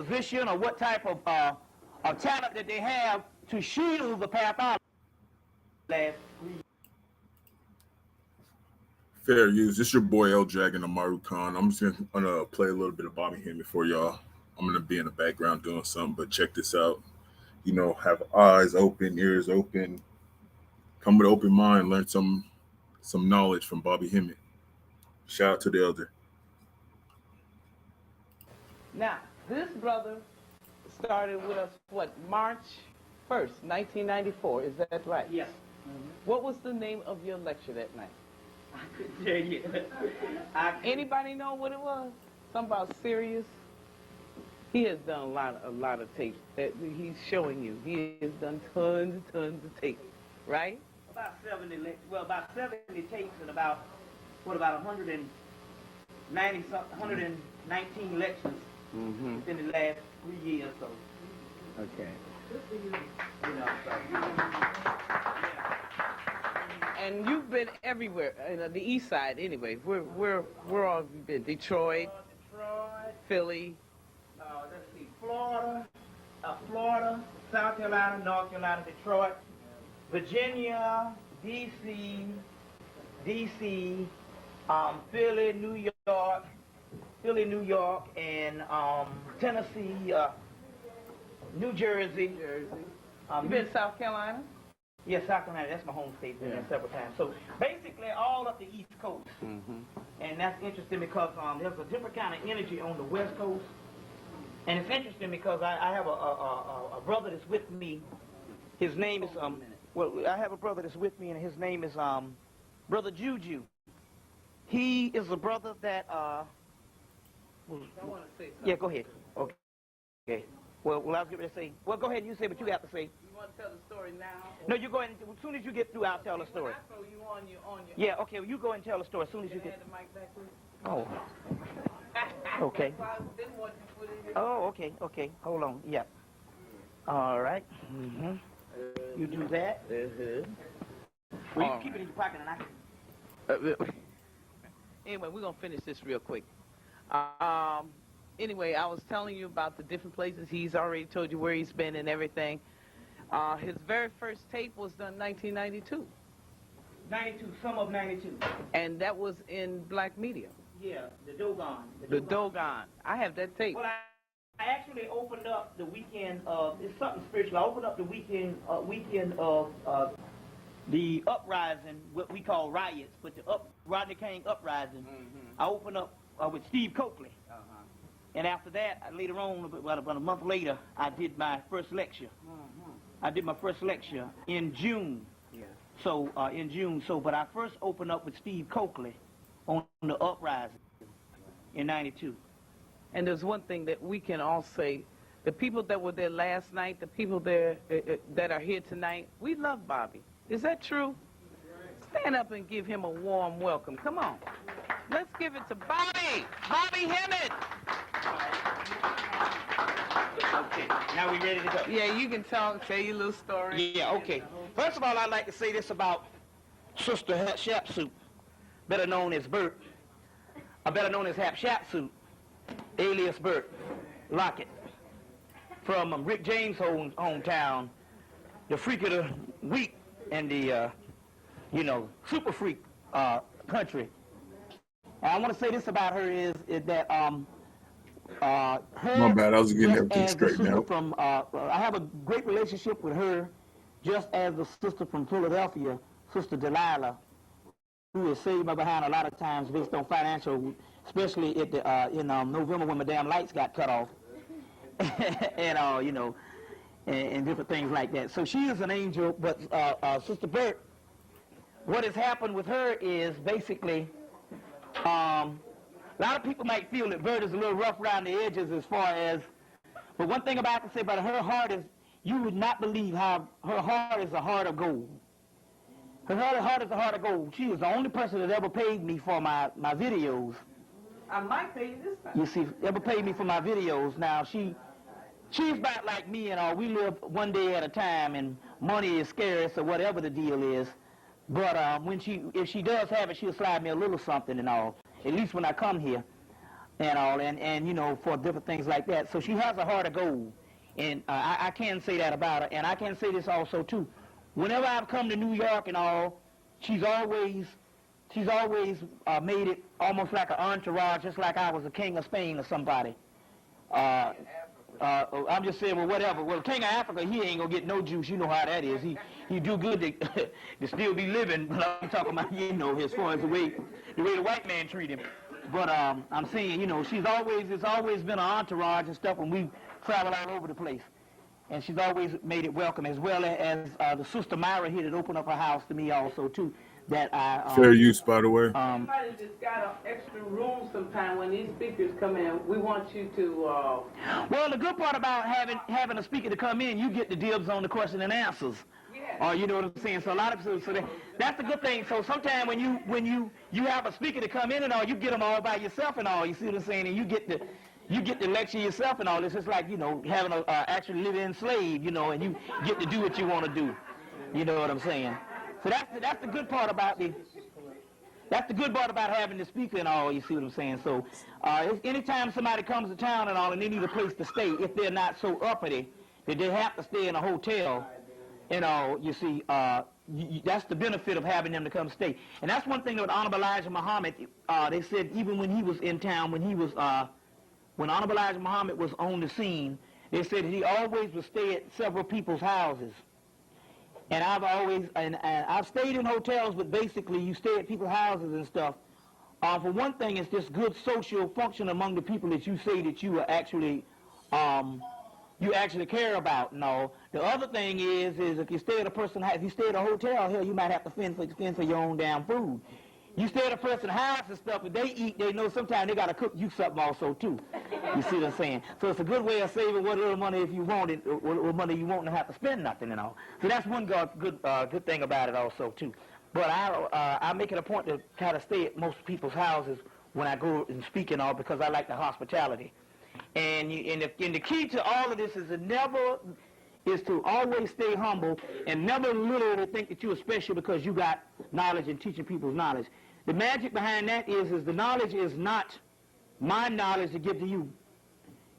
position or what type of talent that they have to shield the pathology. Fair use. This your boy L Dragon Amaru Khan. I'm just gonna play a little bit of Bobby Hemmitt for y'all. I'm gonna be in the background doing something, but check this out. You know, have eyes open, ears open, come with an open mind, learn some knowledge from Bobby Hemmitt. Shout out to the elder. Now, this brother started with us, what, March 1st, 1994, is that right? Yes. What was the name of your lecture that night? I couldn't tell you. Anybody know what it was? Something about Sirius? He has done a lot of tapes that he's showing you. He has done tons of tapes, right? About 70 tapes and about 119 lectures within the last 3 years. So. Okay. You know, so. And you've been everywhere, the east side anyway. Where all have you been? Detroit, Philly. Let's see, Florida, South Carolina, North Carolina, Detroit, Virginia, D.C., Philly, New York, and Tennessee, New Jersey. You been to South Carolina? Yes, South Carolina, that's my home state, been there several times. So basically all up the East Coast. And that's interesting because there's a different kind of energy on the West Coast. And it's interesting because I have a brother that's with me. His name is, I have a brother that's with me and his name is Brother Juju. He is a brother that, I want to say something. yeah, go ahead. Okay. Well, I was going to say, well, go ahead and you say what you got to say. You want to tell the story now? No, you go ahead, as soon as you get through, I'll tell the story. When I throw you on your Yeah, okay, well, you go ahead and tell the story as soon as you Can I get... have the mic back, please? Oh. Okay. That's why I didn't want you to put it in. Oh, okay. Hold on. Yeah. All right. You do that. Well, you keep it in your pocket and I can... Anyway, we're going to finish this real quick. Anyway, I was telling you about the different places. He's already told you where he's been and everything. His very first tape was done in 1992. 92, some of 92. And that was in black media. Yeah, the Dogon. The Dogon. I have that tape. Well, I actually opened up the weekend of, it's something spiritual. I opened up the weekend of the uprising, what we call riots, but the Rodney King uprising. I opened up with Steve Coakley. And after that, later on, about a month later, I did my first lecture. I did my first lecture in June. So, in June. So, but I first opened up with Steve Coakley on the uprising in 92. And there's one thing that we can all say. The people that were there last night, the people there that are here tonight, we love Bobby. Is that true? Stand up and give him a warm welcome. Come on. Let's give it to Bobby. Bobby Hemmitt. Okay, now we ready to go? Yeah, you can tell your little story. Yeah, okay. First of all, I'd like to say this about Sister Hatshepsut, better known as Bert, better known as Hatshepsut, alias Bert Lockett, from Rick James' hometown, the freak of the week and the, super freak country. And I want to say this about her is that her, My bad, I was getting everything straightened out. I have a great relationship with her, just as the sister from Philadelphia, Sister Delilah, who has saved my behind a lot of times based on financial, especially at the in November when my damn lights got cut off, and and different things like that. So she is an angel, but Sister Bert, what has happened with her is basically. A lot of people might feel that Bert is a little rough around the edges as far as, but one thing I can say about her heart is, you would not believe how her heart is a heart of gold. Her heart is a heart of gold. She is the only person that ever paid me for my videos. I might pay you this time. You see, ever paid me for my videos. Now, she's about like me and all. We live one day at a time, and money is scarce or whatever the deal is. But if she does have it, she'll slide me a little something and all. At least when I come here. and all, and you know, for different things like that. So she has a heart of gold, and I can say that about her. And I can say this also too. Whenever I've come to New York and all, she's always made it almost like an entourage, just like I was a king of Spain or somebody. I'm just saying, well, whatever. Well, King of Africa, he ain't gonna get no juice. You know how that is. He do good to, to still be living. But I'm talking about, you know, as far as the way the white man treat him. But I'm saying, you know, it's always been an entourage and stuff when we travel all over the place. And she's always made it welcome, as well as the sister Myra here that opened up her house to me also too. That I fair use, by the way. Somebody just got an extra room sometime when these speakers come in. We want you to. Well, the good part about having a speaker to come in, you get the dibs on the question and answers. Yeah. You know what I'm saying? So a lot of people, that's the good thing. So sometimes when you have a speaker to come in and all, you get them all by yourself and all. You see what I'm saying? And you get to lecture yourself and all. It's just like, you know, having a actually live-in slave, you know, and you get to do what you want to do. You know what I'm saying? So that's the good part about having the speaker and all. You see what I'm saying? So anytime somebody comes to town and all, and they need a place to stay, if they're not so uppity that they have to stay in a hotel, you know, you see, that's the benefit of having them to come stay. And that's one thing that Honorable Elijah Muhammad, they said even when he was in town, when Honorable Elijah Muhammad was on the scene, they said he always would stay at several people's houses. And I've stayed in hotels, but basically you stay at people's houses and stuff. For one thing, it's just good social function among the people that you say that you are actually care about and all. The other thing is if you stay at if you stay at a hotel, hell, you might have to fend for your own damn food. You stay at a person's house and stuff, if they eat, they know sometimes they got to cook you something also, too. You see what I'm saying? So it's a good way of saving what little money if you want it, what money you won't have to spend nothing and all. So that's one good thing about it also, too. But I make it a point to try to stay at most people's houses when I go and speak and all because I like the hospitality. And the key to all of this is to always stay humble and never literally think that you're special because you got knowledge and teaching people's knowledge. The magic behind that is the knowledge is not my knowledge to give to you.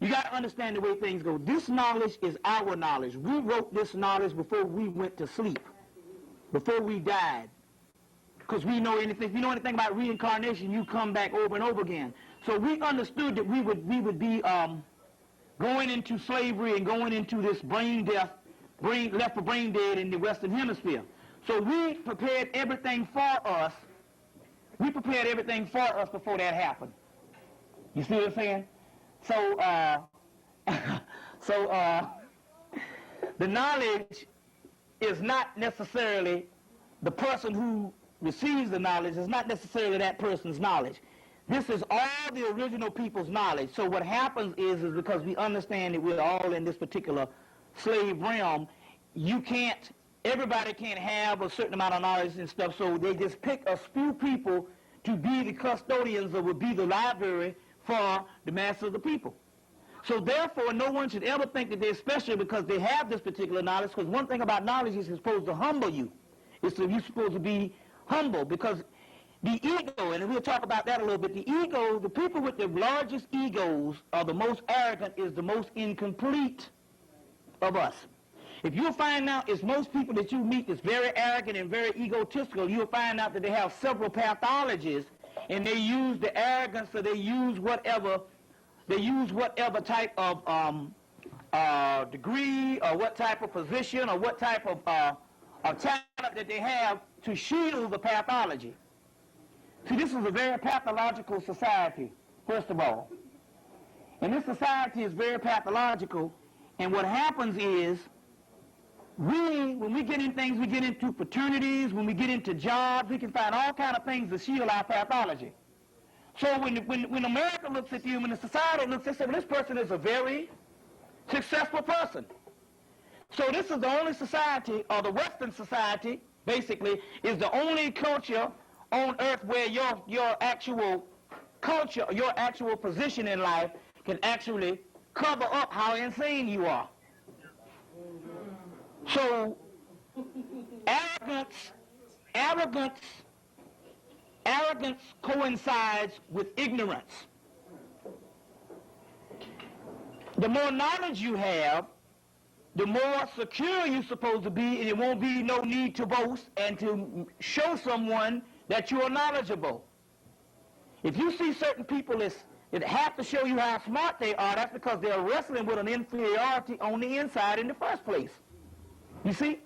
You got to understand the way things go. This knowledge is our knowledge. We wrote this knowledge before we went to sleep, before we died. Because we know anything. If you know anything about reincarnation, you come back over and over again. So we understood that we would be going into slavery and going into this brain death, left for brain dead in the Western Hemisphere. So we prepared everything for us. We prepared everything for us before that happened. You see what I'm saying? So, the knowledge is not necessarily the person who receives the knowledge. Is not necessarily that person's knowledge. This is all the original people's knowledge. So what happens is because we understand that we're all in this particular slave realm, everybody can't have a certain amount of knowledge and stuff, so they just pick a few people to be the custodians or would be the library for the mass of the people. So therefore, no one should ever think that they're special because they have this particular knowledge, because one thing about knowledge is it's supposed to humble you. You're supposed to be humble because the ego, and we'll talk about that a little bit, the ego, the people with the largest egos are the most arrogant, is the most incomplete of us. If you'll find out, it's most people that you meet that's very arrogant and very egotistical, you'll find out that they have several pathologies, and they use the arrogance, or they use whatever type of degree, or what type of position, or what type of talent that they have to shield the pathology. See, this is a very pathological society, first of all. And this society is very pathological, and what happens is, when we get in things, we get into fraternities, when we get into jobs, we can find all kind of things to shield our pathology. So when America looks at you, when the society looks at you, well, this person is a very successful person. So this is the only society, or the Western society, basically, is the only culture on earth where your actual culture, your actual position in life can actually cover up how insane you are. So arrogance coincides with ignorance. The more knowledge you have, the more secure you're supposed to be, and it won't be no need to boast and to show someone that you are knowledgeable. If you see certain people that have to show you how smart they are, that's because they're wrestling with an inferiority on the inside in the first place. You see?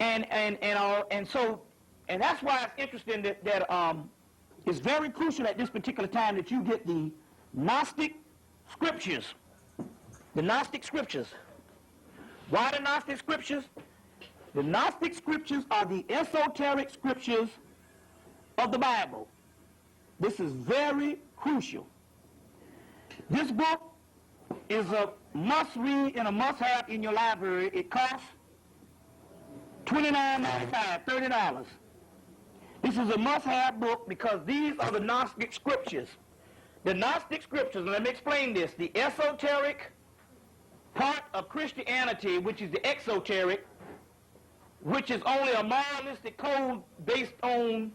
And that's why it's interesting that it's very crucial at this particular time that you get the Gnostic scriptures. The Gnostic scriptures. Why the Gnostic scriptures? The Gnostic scriptures are the esoteric scriptures of the Bible. This is very crucial. This book is a must-read and a must-have in your library. It costs $29.95, $30. This is a must-have book because these are the Gnostic scriptures. The Gnostic scriptures, and let me explain this, the esoteric part of Christianity, which is the exoteric, which is only a moralistic code based on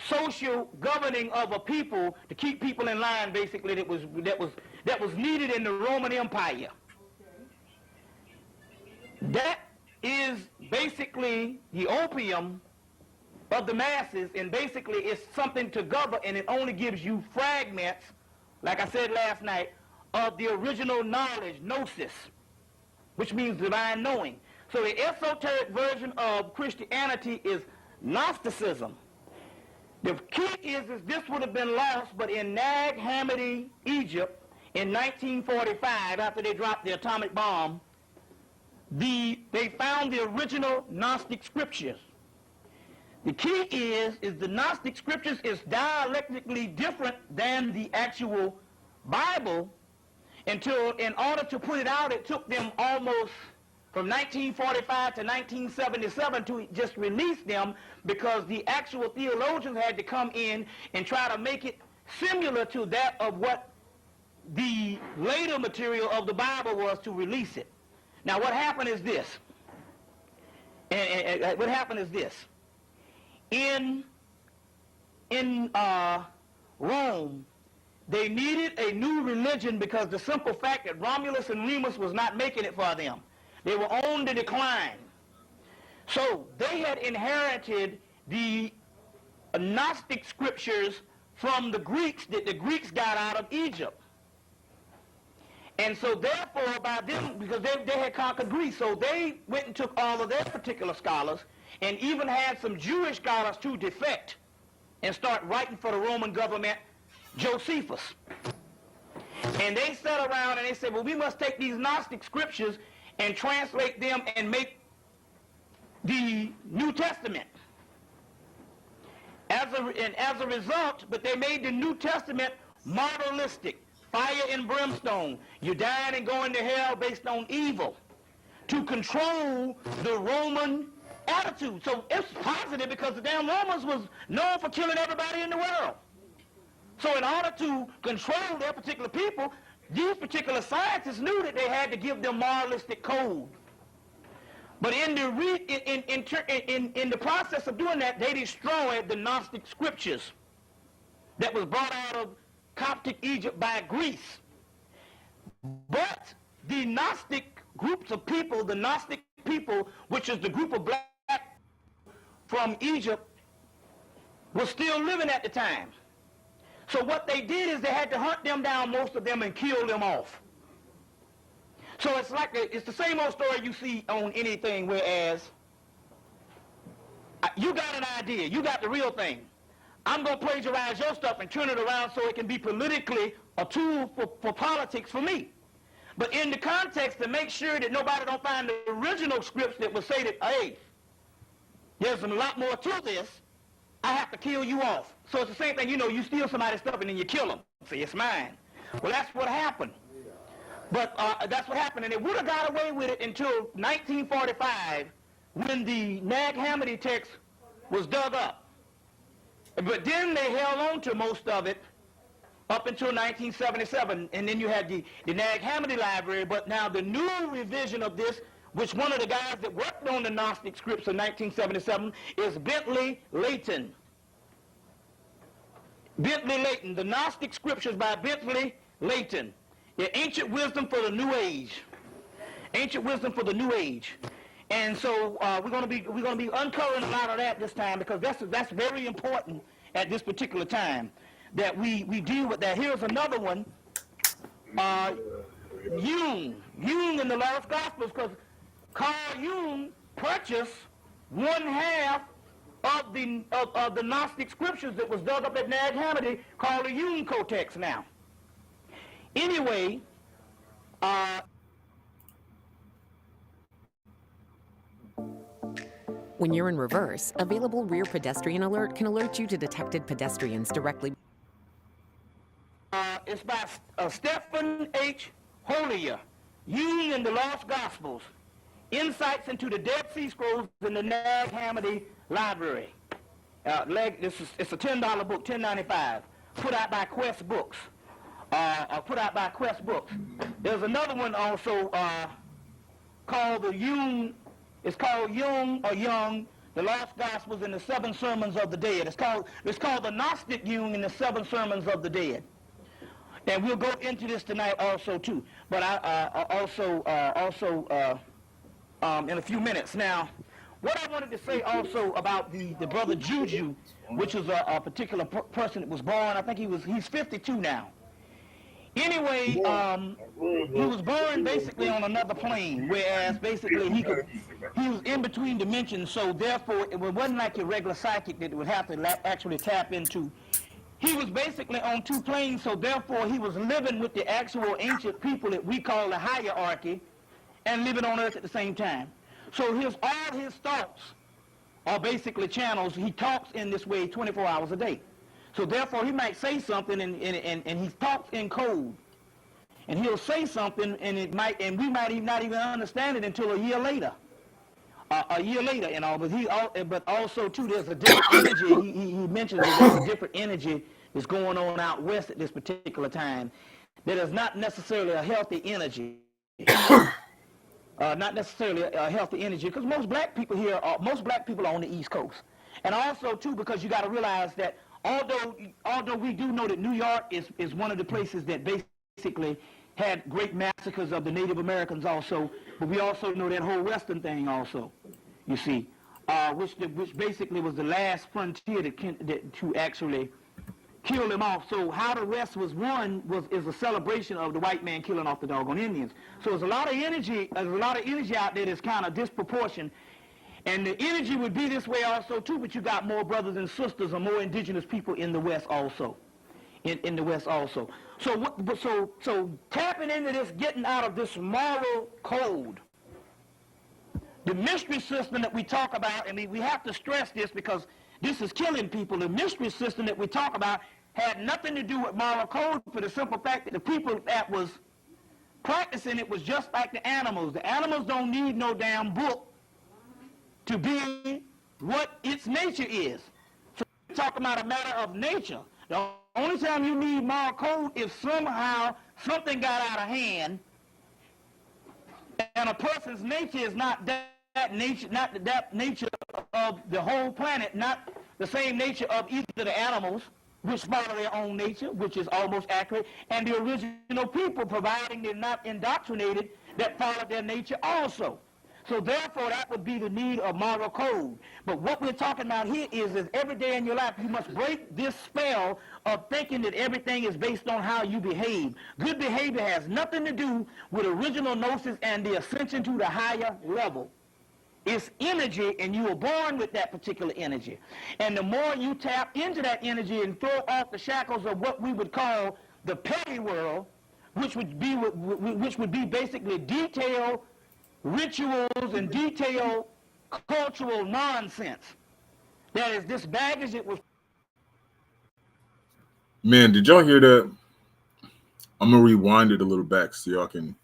social governing of a people to keep people in line, basically, that was needed in the Roman Empire. That is basically the opium of the masses, and basically it's something to govern, and it only gives you fragments, like I said last night, of the original knowledge, gnosis, which means divine knowing. So the esoteric version of Christianity is Gnosticism. The key is this would have been lost, but in Nag Hammadi, Egypt, in 1945, after they dropped the atomic bomb, they found the original Gnostic scriptures. The key is the Gnostic scriptures is dialectically different than the actual Bible, until in order to put it out, it took them almost from 1945 to 1977 to just release them, because the actual theologians had to come in and try to make it similar to that of what the later material of the Bible was to release it. Now what happened is this. What happened is this. In Rome, they needed a new religion because the simple fact that Romulus and Remus was not making it for them. They were on the decline. So they had inherited the Gnostic scriptures from the Greeks that the Greeks got out of Egypt. And so therefore, by them, because they had conquered Greece, so they went and took all of their particular scholars and even had some Jewish scholars to defect and start writing for the Roman government, Josephus. And they sat around and they said, well, we must take these Gnostic scriptures and translate them and make the New Testament. As a result, but they made the New Testament moralistic, fire and brimstone. You're dying and going to hell based on evil, to control the Roman attitude. So it's positive because the damn Romans was known for killing everybody in the world. So in order to control their particular people, these particular scientists knew that they had to give them moralistic code. But in the process of doing that, they destroyed the Gnostic scriptures that was brought out of Coptic Egypt by Greece. But the Gnostic groups of people, the Gnostic people, which is the group of black from Egypt, was still living at the time. So what they did is they had to hunt them down, most of them, and kill them off. So it's the same old story you see on anything, whereas you got an idea, you got the real thing. I'm going to plagiarize your stuff and turn it around so it can be politically a tool for politics for me. But in the context to make sure that nobody don't find the original scripts that would say that, hey, there's a lot more to this, I have to kill you off. So it's the same thing, you steal somebody's stuff and then you kill them. Say, it's mine. Well, that's what happened. But that's what happened, and they would have got away with it until 1945 when the Nag Hammadi text was dug up. But then they held on to most of it up until 1977, and then you had the Nag Hammadi library. But now the new revision of this, which one of the guys that worked on the Gnostic scripts in 1977 is Bentley Layton. Bentley Layton, the Gnostic scriptures by Bentley Layton. Yeah, ancient wisdom for the new age. Ancient wisdom for the new age. And so we're going to be uncovering a lot of that this time, because that's very important at this particular time that we deal with that. Here's another one. Jung in the Lost Gospels, because Carl Jung purchased one half of the Gnostic scriptures that was dug up at Nag Hammadi, called the Jung Codex now. Anyway, When you're in reverse, available rear pedestrian alert can alert you to detected pedestrians directly. it's by Stephen H. Holier, Jung in the Lost Gospels, Insights into the Dead Sea Scrolls in the Nag Hammadi Library. It's a $10 book, $10.95, put out by Quest Books. There's another one also called the Jung. It's called Jung or Young, the Lost Gospels and the Seven Sermons of the Dead. It's called the Gnostic Jung and the Seven Sermons of the Dead. And we'll go into this tonight also too. But I in a few minutes. Now, what I wanted to say also about the brother Juju, which is a particular person that was born. I think he's 52 now. Anyway, he was born basically on another plane, whereas basically he was in between dimensions, so therefore it wasn't like a regular psychic that would have to actually tap into. He was basically on two planes, so therefore he was living with the actual ancient people that we call the hierarchy and living on earth at the same time. So all his thoughts are basically channels. He talks in this way 24 hours a day. So therefore, he might say something, and he talks in code, and he'll say something, and we might not even understand it until a year later, and all. But also too, there's a different energy. He mentions that there's a different energy that's going on out west at this particular time. That is not necessarily a healthy energy. Not necessarily a healthy energy, because most black people are on the East Coast, and also too, because you got to realize that. Although we do know that New York is one of the places that basically had great massacres of the Native Americans also, but we also know that whole Western thing also, you see, which basically was the last frontier to actually kill them off. So how the West was won is a celebration of the white man killing off the doggone Indians. So there's a lot of energy out there that's kind of disproportionate. And the energy would be this way also too, but you got more brothers and sisters or more indigenous people in the West also. In the West also. So tapping into this, getting out of this moral code, the mystery system that we talk about, and we have to stress this because this is killing people. The mystery system that we talk about had nothing to do with moral code, for the simple fact that the people that was practicing it was just like the animals. The animals don't need no damn book to be what its nature is. So we're talking about a matter of nature. The only time you need moral code is somehow something got out of hand, and a person's nature is not that nature of the whole planet, not the same nature of either the animals, which follow their own nature, which is almost accurate, and the original people, providing they're not indoctrinated, that follow their nature also. So therefore, that would be the need of moral code. But what we're talking about here is every day in your life, you must break this spell of thinking that everything is based on how you behave. Good behavior has nothing to do with original gnosis and the ascension to the higher level. It's energy, and you were born with that particular energy. And the more you tap into that energy and throw off the shackles of what we would call the petty world, which would be basically detailed rituals and detailed cultural nonsense. That is this baggage that was. Man, did y'all hear that? I'm gonna rewind it a little back so y'all can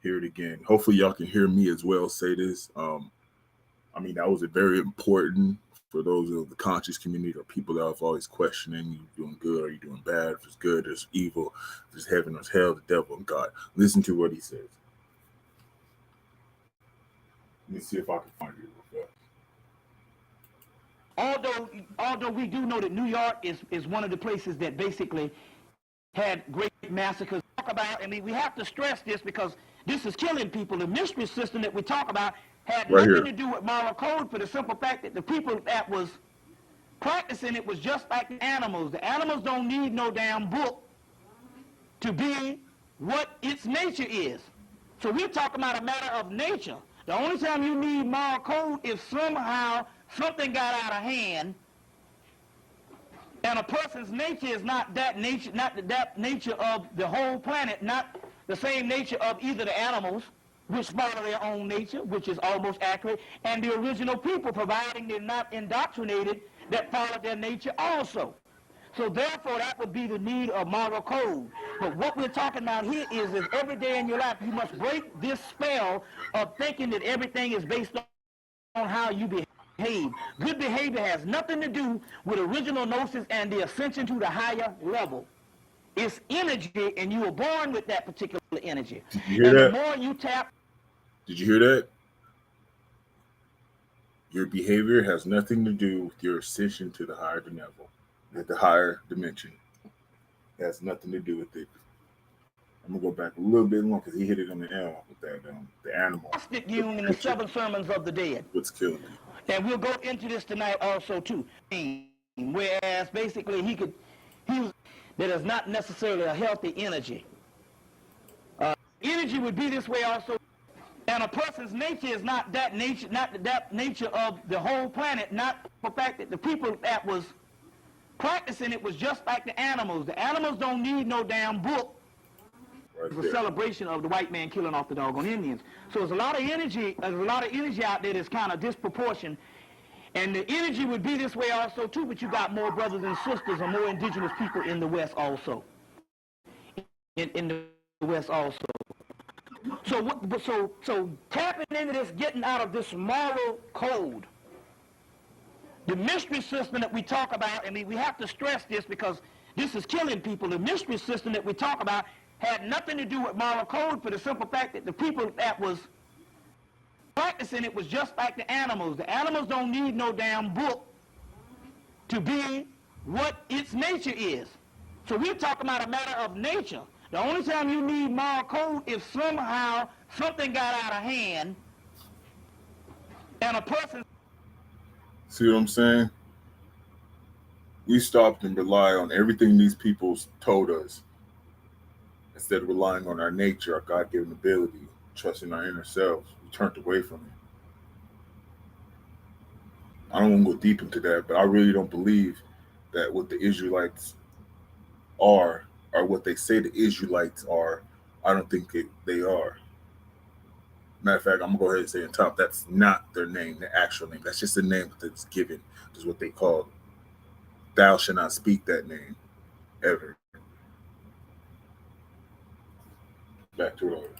hear it again. Hopefully y'all can hear me as well say this. I mean, that was a very important for those of the conscious community or people that are always questioning, you doing good, are you doing bad? If it's good, there's evil, if it's heaven, there's hell, the devil, and God. Listen to what he says. Let me see if I can find it real fast. Although we do know that New York is one of the places that basically had great massacres about, I mean, we have to stress this because this is killing people. The mystery system that we talk about had Right nothing here. to do with moral code for the simple fact that the people that was practicing it was just like the animals. The animals don't need no damn book to be what its nature is. So we're talking about a matter of nature. The only time you need moral code is somehow something got out of hand, and a person's nature is not that nature, that nature of the whole planet, not the same nature of either the animals, which follow their own nature, which is almost accurate, and the original people, providing they're not indoctrinated, that follow their nature also. So therefore, that would be the need of moral code. But what we're talking about here is every day in your life, you must break this spell of thinking that everything is based on how you behave. Good behavior has nothing to do with original gnosis and the ascension to the higher level. It's energy, and you were born with that particular energy. Did you hear that? The more you tap... Did you hear that? Your behavior has nothing to do with your ascension to the higher level, the higher dimension. It has nothing to do with it. I'm gonna go back a little bit more because he hit it on the L with that the animal. Jung in the 7 Sermons of the Dead. What's killing you? And we'll go into this tonight also too. Whereas basically he was that is not necessarily a healthy energy. Energy would be this way also. And a person's nature is not that nature of the whole planet, not the fact that the people that was practicing it was just like the animals. The animals don't need no damn book. Right It's a there. celebration of the white man killing off the doggone Indians. So there's a lot of energy out there that's kind of disproportionate. And the energy would be this way also too, but you got more brothers and sisters and more indigenous people in the West also. In the West also. So tapping into this, getting out of this moral code, the mystery system that we talk about, I mean, we have to stress this because this is killing people. The mystery system that we talk about had nothing to do with moral code for the simple fact that the people that was practicing it was just like the animals. The animals don't need no damn book to be what its nature is. So we're talking about a matter of nature. The only time you need moral code is somehow something got out of hand and a person... See what I'm saying? We stopped and rely on everything these people told us instead of relying on our nature, our God-given ability, trusting our inner selves. We turned away from it. I don't want to go deep into that, but I really don't believe that what the Israelites are, or what they say the Israelites are, I don't think they are. Matter of fact, I'm going to go ahead and say on top, that's not their name, their actual name. That's just the name that's given, is what they call it. Thou shalt not speak that name, ever. Back to it.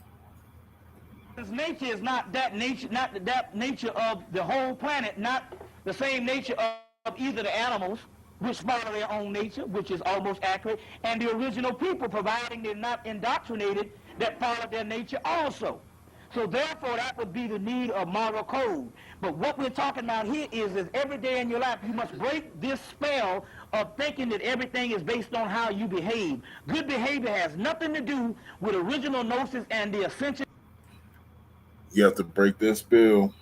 His nature is not that nature of the whole planet, not the same nature of either the animals, which follow their own nature, which is almost accurate, and the original people, providing they're not indoctrinated, that follow their nature also. So therefore, that would be the need of moral code. But what we're talking about here is every day in your life, you must break this spell of thinking that everything is based on how you behave. Good behavior has nothing to do with original gnosis and the ascension. You have to break that spell.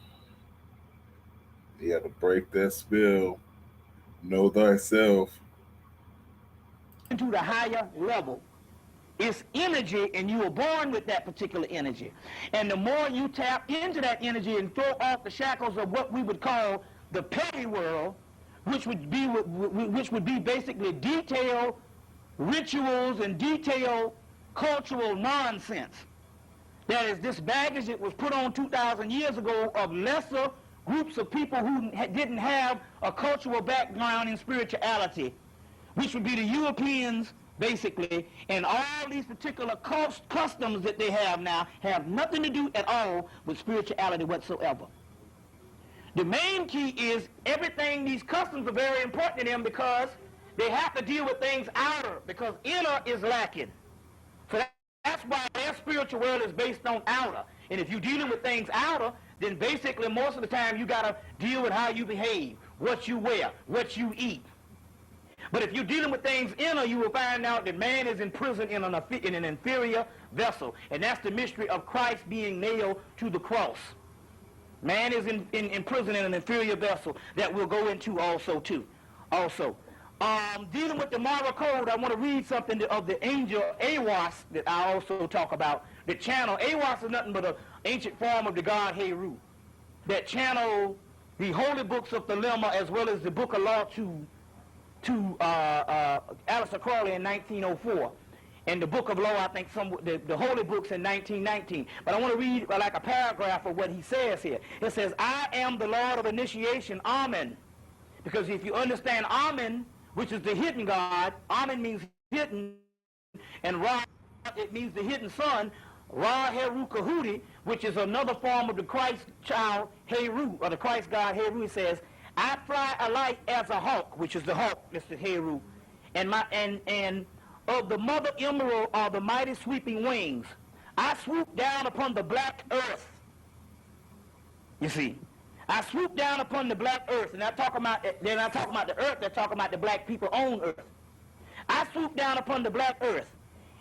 You have to break that spell. Know thyself. To the higher level. It's energy, and you were born with that particular energy. And the more you tap into that energy and throw off the shackles of what we would call the petty world, which would be basically detailed rituals and detailed cultural nonsense. That is, this baggage that was put on 2,000 years ago of lesser groups of people who didn't have a cultural background in spirituality, which would be the Europeans, basically, and all these particular customs that they have now have nothing to do at all with spirituality whatsoever. The main key is everything, these customs are very important to them because they have to deal with things outer, because inner is lacking. So that's why their spiritual world is based on outer. And if you're dealing with things outer, then basically most of the time you got to deal with how you behave, what you wear, what you eat. But if you're dealing with things inner, you will find out that man is imprisoned in an inferior vessel. And that's the mystery of Christ being nailed to the cross. Man is imprisoned in an inferior vessel that we'll go into also, too. Also, dealing with the moral code, I want to read something of the angel Awas that I also talk about. The channel, Awas is nothing but an ancient form of the god Heru that channel the holy books of Thelema as well as the book of law to Aleister Crowley in 1904. And the book of law, I think the holy books in 1919. But I want to read like a paragraph of what he says here. It says, I am the Lord of initiation, Amen. Because if you understand Amen, which is the hidden God, Amen means hidden, and Ra, it means the hidden son, Ra Heru Kahudi, which is another form of the Christ child Heru, or the Christ God Heru. It says, I fly alike as a hawk, which is the hawk, Mr. Heru, and of the mother emerald are the mighty sweeping wings. I swoop down upon the black earth. You see, I swoop down upon the black earth, and they're not talking about the earth. They're talking about the black people on earth. I swoop down upon the black earth,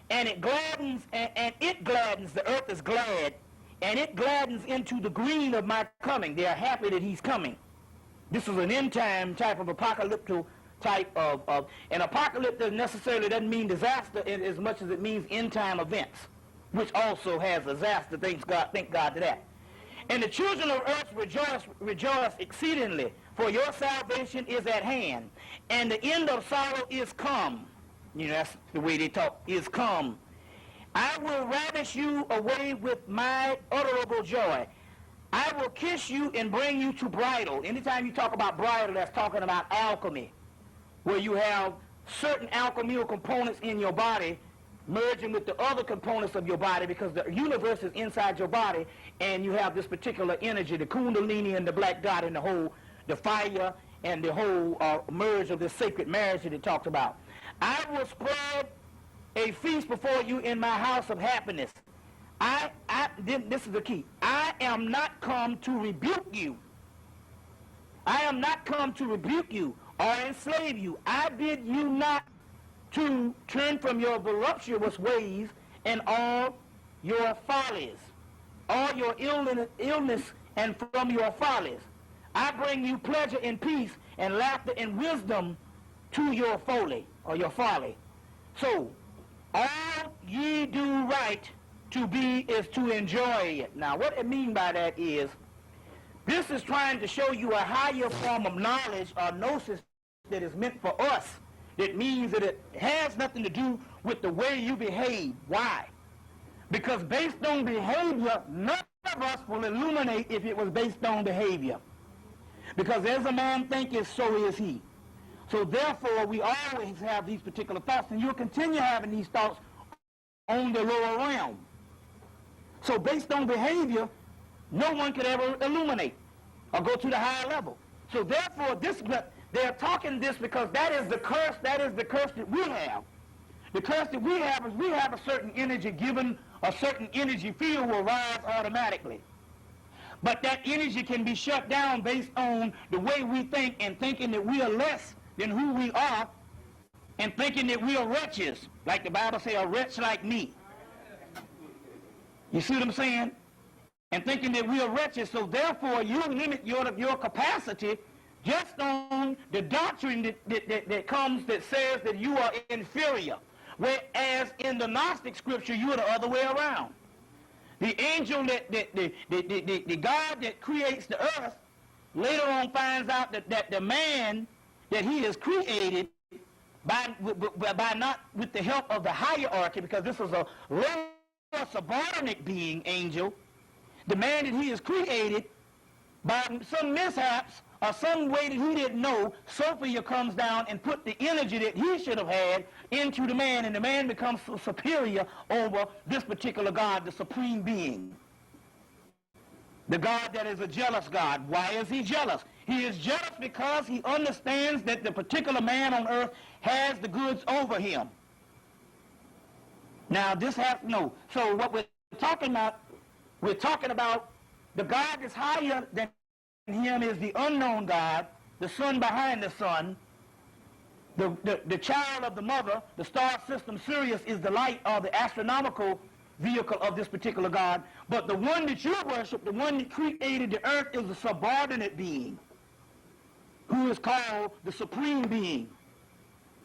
and it gladdens, and it gladdens. The earth is glad, and it gladdens into the green of my coming. They are happy that he's coming. This is an end time type of apocalyptic type of an apocalypse doesn't mean disaster as much as it means end time events, which also has disaster. Thank God to that. And the children of earth rejoice exceedingly, for your salvation is at hand, and the end of sorrow is come. You know, that's the way they talk, is come. I will ravish you away with my utterable joy. I will kiss you and bring you to bridal. Anytime you talk about bridal, that's talking about alchemy, where you have certain alchemical components in your body merging with the other components of your body, because the universe is inside your body, and you have this particular energy, the kundalini and the black god, and the fire and the whole merge of this sacred marriage that it talks about. I will spread a feast before you in my house of happiness. This is the key. I am not come to rebuke you. I am not come to rebuke you or enslave you. I bid you not to turn from your voluptuous ways and all your follies, all your illness and from your follies. I bring you pleasure and peace and laughter and wisdom to your folly, or your folly. So, all ye do right to be is to enjoy it. Now, what I mean by that is, this is trying to show you a higher form of knowledge or gnosis that is meant for us. It means that it has nothing to do with the way you behave. Why? Because based on behavior, none of us will illuminate if it was based on behavior. Because as a man thinketh, so is he. So therefore, we always have these particular thoughts, and you'll continue having these thoughts on the lower realm. So based on behavior, no one could ever illuminate or go to the higher level. So therefore, they're talking this because that is the curse that we have. The curse that we have is we have a certain energy given, a certain energy field will rise automatically. But that energy can be shut down based on the way we think, and thinking that we are less than who we are, and thinking that we are wretches, like the Bible says, a wretch like me. You see what I'm saying? And thinking that we are wretches, so therefore you limit your capacity just on the doctrine that comes that says that you are inferior. Whereas in the Gnostic scripture, you are the other way around. The angel, the God that creates the earth, later on finds out that the man that he has created by not with the help of the hierarchy, because this is a lower subordinate being, angel, the man that he has created by some mishaps or some way that he didn't know, Sophia comes down and put the energy that he should have had into the man, and the man becomes superior over this particular God, the supreme being. The God that is a jealous God. Why is he jealous? He is jealous because he understands that the particular man on earth has the goods over him. Now this has no. So what we're talking about the God that's higher than him is the unknown God, the sun behind the sun, The child of the mother, the star system Sirius, is the light or the astronomical vehicle of this particular God. But the one that you worship, the one that created the earth, is a subordinate being who is called the supreme being,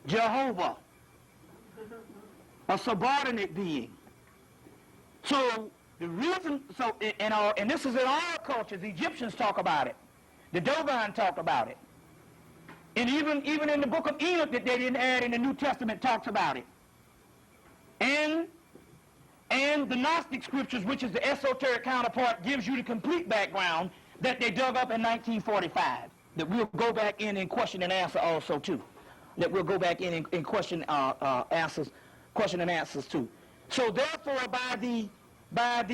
Jehovah, a subordinate being. So the reason, and this is in all cultures. The Egyptians talk about it. The Dogon talked about it. And even in the book of Enoch that they didn't add in the New Testament talks about it. And the Gnostic scriptures, which is the esoteric counterpart, gives you the complete background that they dug up in 1945. That we'll go back in and question and answer also too. That we'll go back in and question and answers too. So therefore, by the God,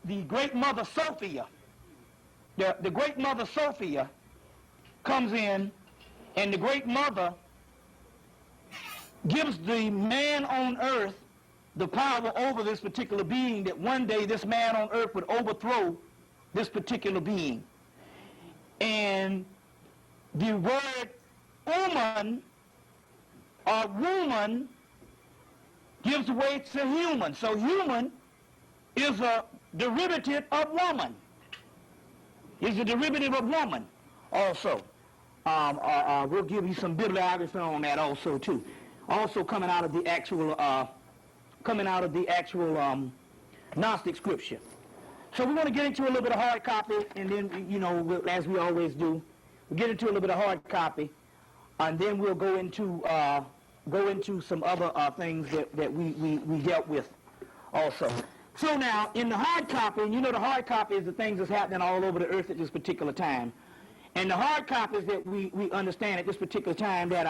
the great mother Sophia, the great mother Sophia comes in, and the great mother gives the man on earth the power over this particular being, that one day this man on earth would overthrow this particular being. And the word woman or woman gives way to human. So human is a derivative of woman. Is a derivative of woman also. We'll give you some bibliography on that also too. Also coming out of the actual Gnostic scripture. So we're going to get into a little bit of hard copy, and then, as we always do, we'll get into a little bit of hard copy, and then we'll go into some other things that we dealt with also. So now, in the hard copy, and the hard copy is the things that's happening all over the earth at this particular time. And the hard copies that we understand at this particular time that,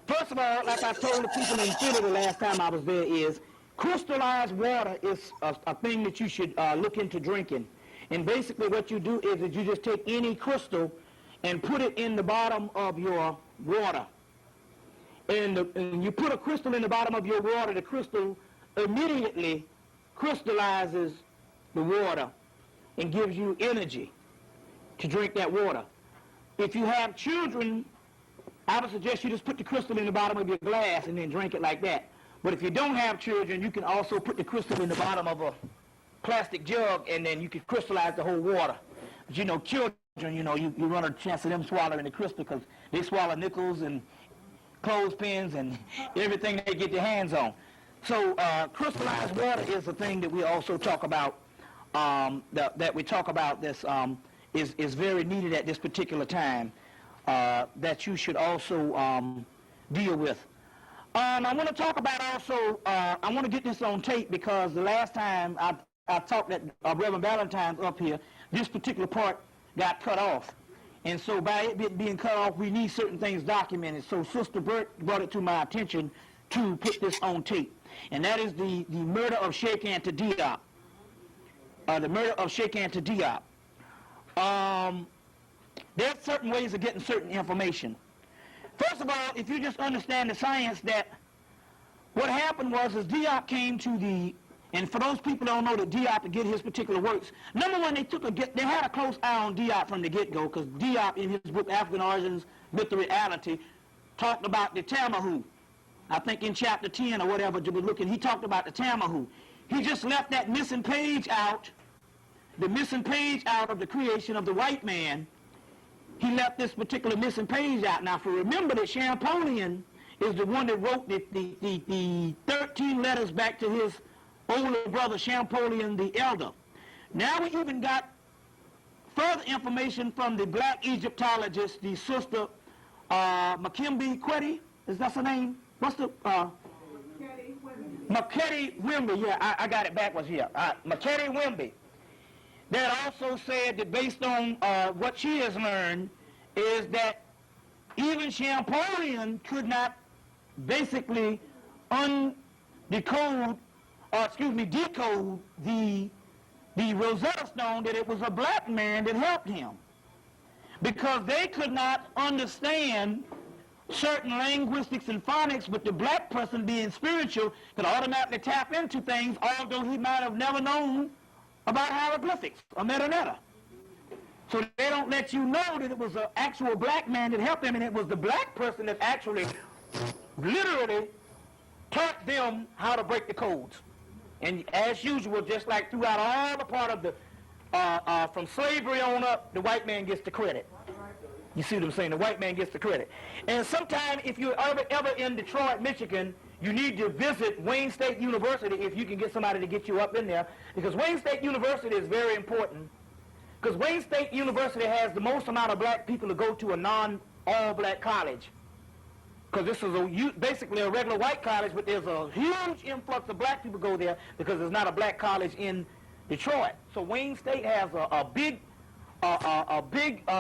first of all, like I told the people in Philly the last time I was there, is crystallized water is a thing that you should look into drinking. And basically what you do is that you just take any crystal and put it in the bottom of your water. And you put a crystal in the bottom of your water, the crystal immediately crystallizes the water and gives you energy to drink that water. If you have children, I would suggest you just put the crystal in the bottom of your glass and then drink it like that. But if you don't have children, you can also put the crystal in the bottom of a plastic jug, and then you can crystallize the whole water. But children, you run a chance of them swallowing the crystal because they swallow nickels and clothespins and everything they get their hands on. So crystallized water is a thing that we also talk about, is very needed at this particular time, that you should also deal with. I want to talk about also, I want to get this on tape because the last time I talked at Reverend Valentine's up here, this particular part got cut off. And so by it being cut off, we need certain things documented. So Sister Burt brought it to my attention to put this on tape. And that is the murder of Sheikh Anta Diop. The murder of Sheikh Anta Diop. There's certain ways of getting certain information. First of all, if you just understand the science, that what happened was Diop came to the, and for those people who don't know that Diop to get his particular works, number one, they had a close eye on Diop from the get-go, because Diop in his book African Origins, Myth and Reality, talked about the Tamahu. I think in chapter 10 or whatever you were looking, he talked about the Tamahu. He just left that missing page out, the missing page out of the creation of the white man. He left this particular missing page out. Now, remember that Champollion is the one that wrote the 13 letters back to his older brother, Champollion the Elder. Now we even got further information from the black Egyptologist, the sister Makembe Quetty. Is that her name? What's the... Maketi Wimby. Yeah, I got it backwards here. Maketi Wimby. That also said that based on what she has learned is that even Champollion could not basically decode the Rosetta Stone, that it was a black man that helped him. Because they could not understand certain linguistics and phonics, but the black person being spiritual could automatically tap into things, although he might have never known about hieroglyphics or metaneta. So they don't let you know that it was an actual black man that helped them, and it was the black person that actually literally taught them how to break the codes. And as usual, just like throughout all the part of the, from slavery on up, the white man gets the credit. You see what I'm saying? The white man gets the credit. And sometime if you're ever in Detroit, Michigan, you need to visit Wayne State University if you can get somebody to get you up in there, because Wayne State University is very important. Because Wayne State University has the most amount of black people to go to a non-all-black college. Because this is basically a regular white college, but there's a huge influx of black people go there because there's not a black college in Detroit. So Wayne State has a big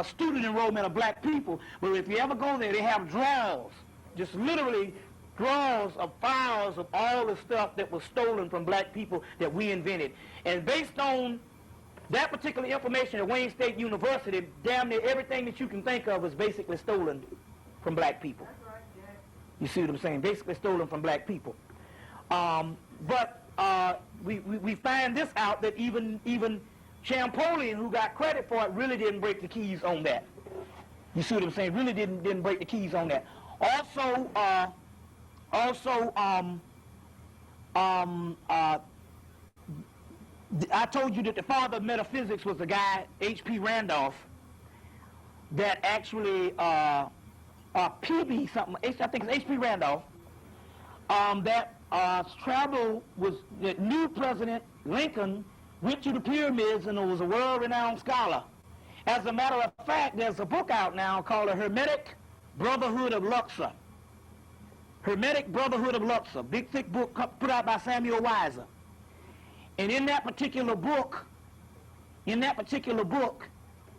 student enrollment of black people. But if you ever go there, they have drawers, just literally drawers of files of all the stuff that was stolen from black people that we invented. And based on that particular information at Wayne State University, damn near everything that you can think of is basically stolen from black people. You see what I'm saying? Basically stolen from black people. But we find this out, that even Champollion, who got credit for it, really didn't break the keys on that. You see what I'm saying? Really didn't break the keys on that. I told you that the father of metaphysics was a guy, H.P. Randolph, that actually, PB something, I think it's H.P. Randolph, that new President Lincoln went to the pyramids and was a world-renowned scholar. As a matter of fact, there's a book out now called The Hermetic Brotherhood of Luxor. Hermetic Brotherhood of Luxor, big thick book put out by Samuel Weiser. And in that particular book,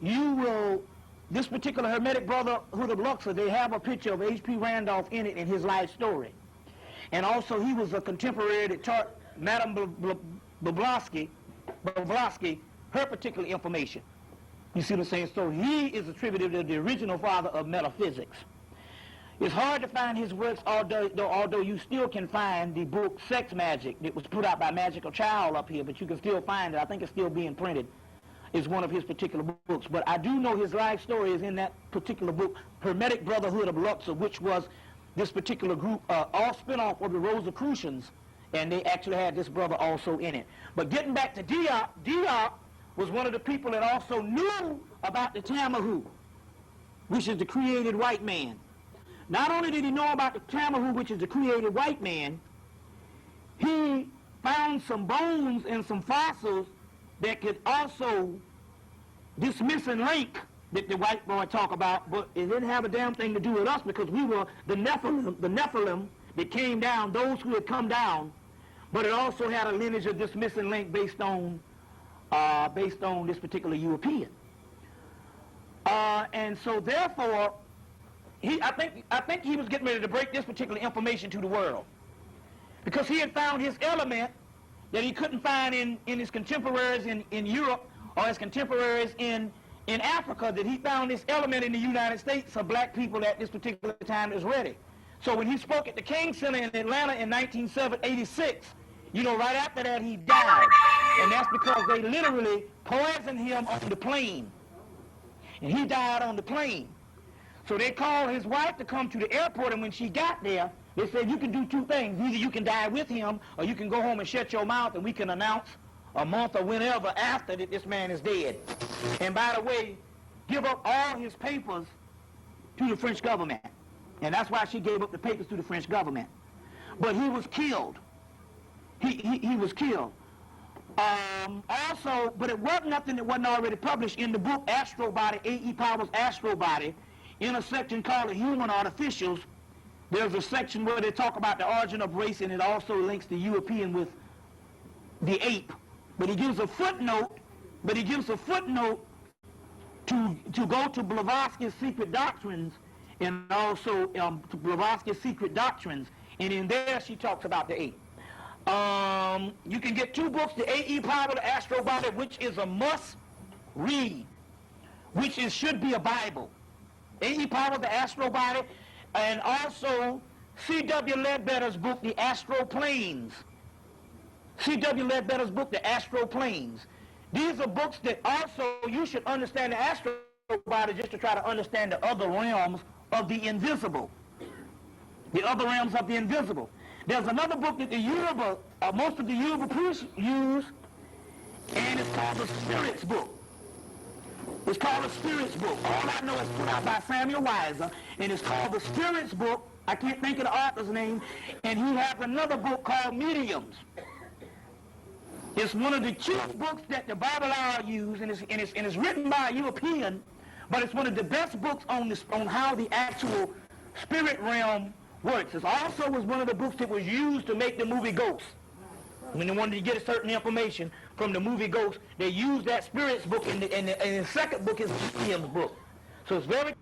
this particular Hermetic Brotherhood of Luxor, they have a picture of H.P. Randolph in it in his life story. And also he was a contemporary that taught Madame Blavatsky her particular information. You see what I'm saying? So he is attributed to the original father of metaphysics. It's hard to find his works, although you still can find the book Sex Magic that was put out by Magical Child up here, but you can still find it. I think it's still being printed. It's one of his particular books. But I do know his life story is in that particular book, Hermetic Brotherhood of Luxor, which was this particular group, all spin-off of the Rosicrucians, and they actually had this brother also in it. But getting back to Diop, Diop was one of the people that also knew about the Tamahu, which is the created white man. Not only did he know about the Tamahu, which is the created white man, he found some bones and some fossils that could also dismiss and link that the white boy talk about, but it didn't have a damn thing to do with us because we were the Nephilim that came down, those who had come down, but it also had a lineage of dismiss and link based on this particular European. And so therefore, I think he was getting ready to break this particular information to the world, because he had found his element that he couldn't find in his contemporaries in Europe or his contemporaries in Africa, that he found this element in the United States of black people at this particular time is ready. So when he spoke at the King Center in Atlanta in 1986, right after that he died. And that's because they literally poisoned him on the plane. And he died on the plane. So they called his wife to come to the airport, and when she got there, they said, you can do two things. Either you can die with him, or you can go home and shut your mouth, and we can announce a month or whenever after that this man is dead. And by the way, give up all his papers to the French government. And that's why she gave up the papers to the French government. But he was killed. He was killed. Also, but it wasn't nothing that wasn't already published in the book Astro Body, A.E. Powell's Astro Body. In a section called The Human Artificials, there's a section where they talk about the origin of race, and it also links the European with the ape. But he gives a footnote, to go to Blavatsky's Secret Doctrines, and also to Blavatsky's Secret Doctrines, and in there she talks about the ape. You can get two books, the A.E. Powell, The Astro Body, which is a must read, should be a Bible. A.E. Powell, The Astro Body, and also C.W. Ledbetter's book, The Astral Planes. C.W. Ledbetter's book, The Astral Planes. These are books that also you should understand the astro body just to try to understand the other realms of the invisible. The other realms of the invisible. There's another book that the Yoruba, most of the Yoruba priests use, and it's called the Spirits Book. It's called the Spirits Book. All I know is put out by Samuel Weiser, and it's called the Spirits Book. I can't think of the author's name, and he has another book called Mediums. It's one of the chief books that the Babylon use, and it's written by a European, but it's one of the best books on how the actual spirit realm works. It also was one of the books that was used to make the movie Ghost. When they wanted to get a certain information from the movie Ghost, they used that Spirits book, and the second book is the Medium's book. So it's very...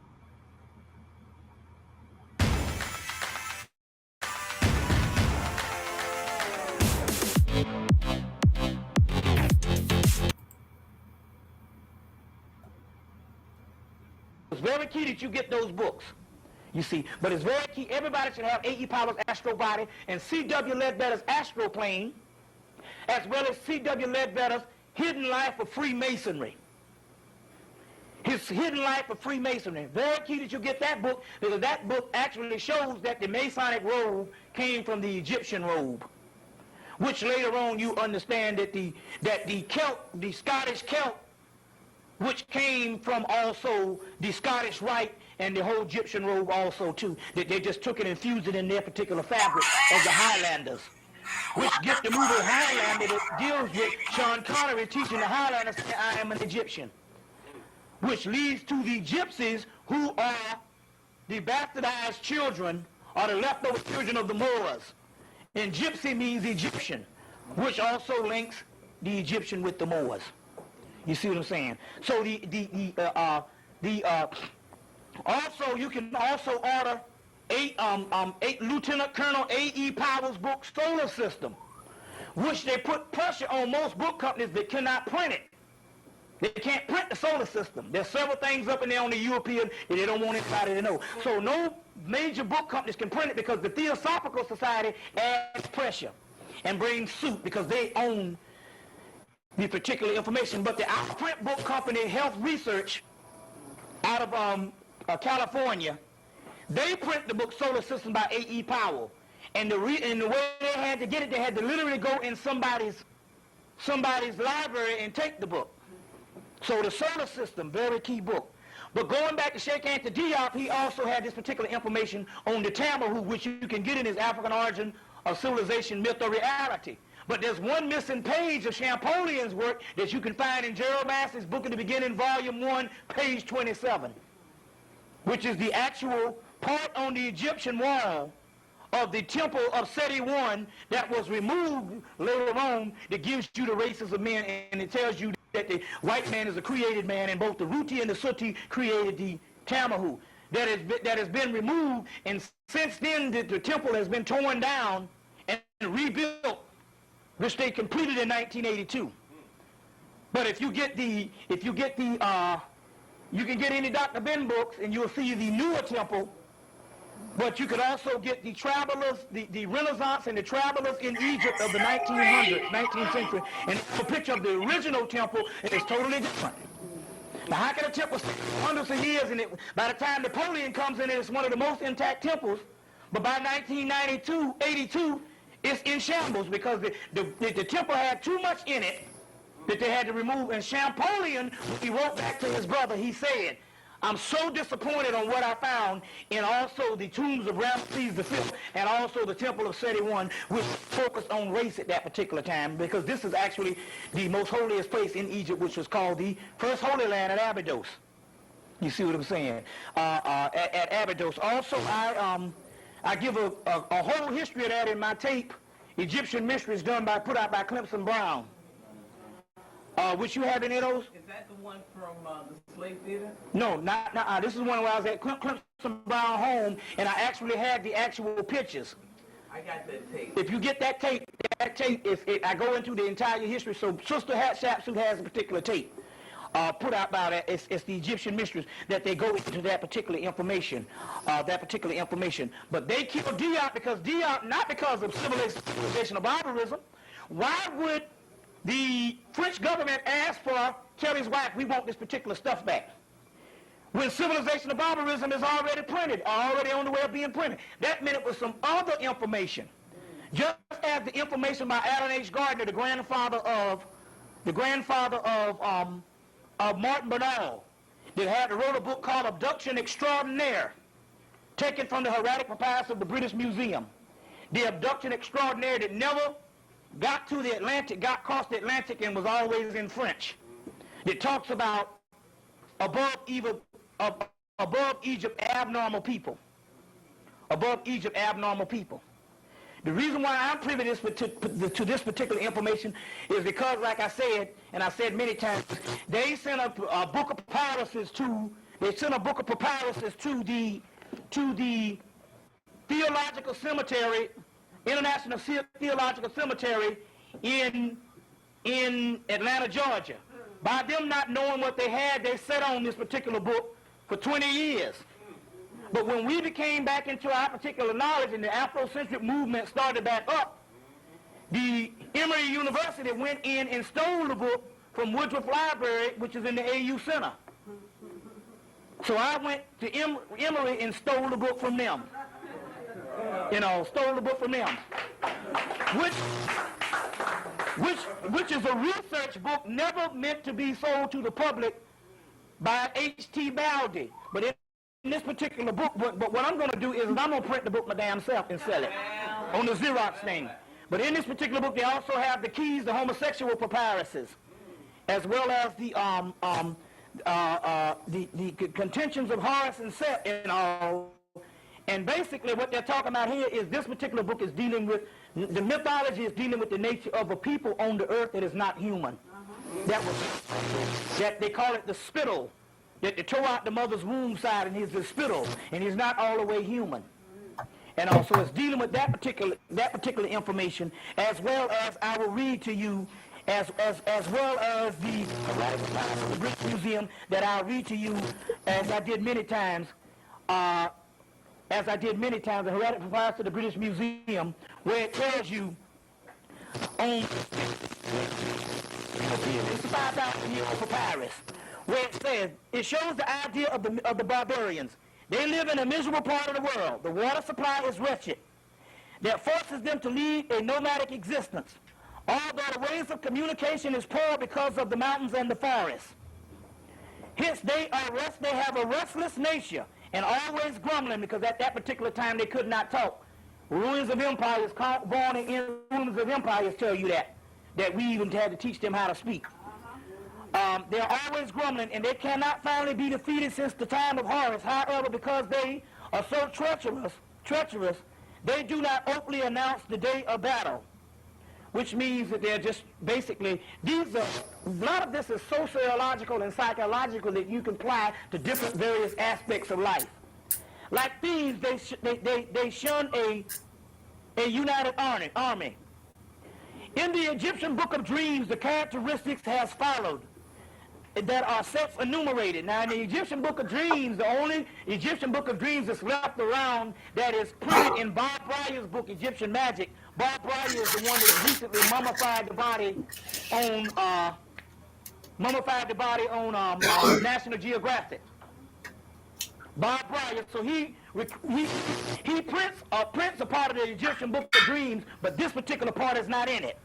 It's very key that you get those books, you see. But it's very key. Everybody should have A.E. Powell's Astro Body and C.W. Ledbetter's Astro Plane, as well as C.W. Ledbetter's Hidden Life of Freemasonry. His Hidden Life of Freemasonry. Very key that you get that book, because that book actually shows that the Masonic robe came from the Egyptian robe, which later on you understand that the Scottish Celt, which came from also the Scottish Rite and the whole Egyptian robe also too, that they just took it and fused it in their particular fabric of the Highlanders, which get the movie Highlander that deals with Sean Connery teaching the Highlanders, I am an Egyptian, which leads to the Gypsies, who are the bastardized children or the leftover children of the Moors. And Gypsy means Egyptian, which also links the Egyptian with the Moors. You see what I'm saying? So also you can also order eight Lieutenant Colonel A.E. Powell's book Solar System, which they put pressure on most book companies that cannot print it. They can't print the solar system. There's several things up in there on the European that they don't want anybody to know. So no major book companies can print it because the Theosophical Society adds pressure and brings suit because they own the particular information. But the outprint book company, Health Research, out of California, they print the book Solar System by A.E. Powell. And the way they had to get it, they had to literally go in somebody's library and take the book. So the Solar System, very key book. But going back to Sheikh Anta Diop, he also had this particular information on the Tamahu, which you can get in his African Origin of Civilization, Myth, or Reality. But there's one missing page of Champollion's work that you can find in Gerald Massey's Book in the Beginning, Volume 1, page 27, which is the actual part on the Egyptian wall of the temple of Seti I that was removed later on, that gives you the races of men, and it tells you that the white man is a created man, and both the Ruti and the Suti created the Tamahu. That has been removed, and since then the temple has been torn down and rebuilt, which they completed in 1982. But if you can get any Dr. Ben books, and you'll see the newer temple. But you could also get the travelers, the Renaissance and the travelers in Egypt of the 19th century, and a picture of the original temple, and it's totally different. Now, how can a temple stay hundreds of years, and by the time Napoleon comes in, it's one of the most intact temples, but by 1982, it's in shambles because the temple had too much in it that they had to remove. And Champollion, he wrote back to his brother, he said, I'm so disappointed on what I found in also the tombs of Ramses V and also the temple of Seti I, which focused on race at that particular time, because this is actually the most holiest place in Egypt, which was called the first holy land at Abydos. You see what I'm saying? At Abydos. Also, I give a whole history of that in my tape, Egyptian Mysteries, put out by Clemson Brown. Which you have any of those? Is that the one from the Slave Theater? No, not this is one where I was at Clemson Brown home, and I actually had the actual pictures. I got that tape. If you get that tape, I go into the entire history. So Sister Hatshepsut has a particular tape put out by that. It's the Egyptian Mysteries that they go into that particular information. But they killed Diop because not because of civilization or barbarism. Why would the French government asked for Kelly's wife, we want this particular stuff back. When Civilization of Barbarism is already printed, already on the way of being printed. That meant it was some other information. Just as the information by Alan H. Gardner, the grandfather of Martin Bernal, that wrote a book called Abduction Extraordinaire, taken from the Hieratic Papyrus of the British Museum. The abduction extraordinaire that never got to the Atlantic, got across the Atlantic and was always in French. It talks about above Egypt abnormal people. Above Egypt abnormal people. The reason why I'm privy to this particular information is because, like I said, and I said many times, they sent a book of papyruses to the Theological Cemetery, International Theological Cemetery in Atlanta, Georgia. By them not knowing what they had, they sat on this particular book for 20 years. But when we became back into our particular knowledge and the Afrocentric movement started back up, the Emory University went in and stole the book from Woodruff Library, which is in the AU Center. So I went to Emory and stole the book from them. Stole the book from them. Which is a research book never meant to be sold to the public by H.T. Baldy. But in this particular book, but what I'm going to do is I'm going to print the book my damn self and sell it on the Xerox thing. But in this particular book, they also have the keys to homosexual papyruses, as well as the contentions of Horus and Set and all. And basically what they're talking about here is this particular book is dealing with, the mythology is dealing with the nature of a people on the earth that is not human. That they call it the spittle. That they tore out the mother's womb side and he's the spittle, and he's not all the way human. And also it's dealing with that particular information, as well as I will read to you, as well as the British Museum that I'll read to you, as I did many times, the Hieratic Papyrus of the British Museum, where it tells you on it's 5,000-year-old papyrus, where it says, it shows the idea of the barbarians. They live in a miserable part of the world. The water supply is wretched. That forces them to lead a nomadic existence. Although the ways of communication is poor because of the mountains and the forests. Hence they have a restless nature and always grumbling, because at that particular time they could not talk. Ruins of empires, born in ruins of empires tell you that we even had to teach them how to speak. They're always grumbling, and they cannot finally be defeated since the time of Horus. However, because they are so treacherous, they do not openly announce the day of battle, which means that they're just basically, a lot of this is sociological and psychological that you can apply to different various aspects of life. Like thieves, they shun a united army. In the Egyptian Book of Dreams, the characteristics has followed that are sets enumerated. Now, in the Egyptian Book of Dreams, the only Egyptian Book of Dreams that's left around that is printed in Bob Breyer's book, Egyptian Magic. Bob Breyer is the one that recently mummified the body on National Geographic. Bob Breyer, so he prints a part of the Egyptian Book of Dreams, but this particular part is not in it.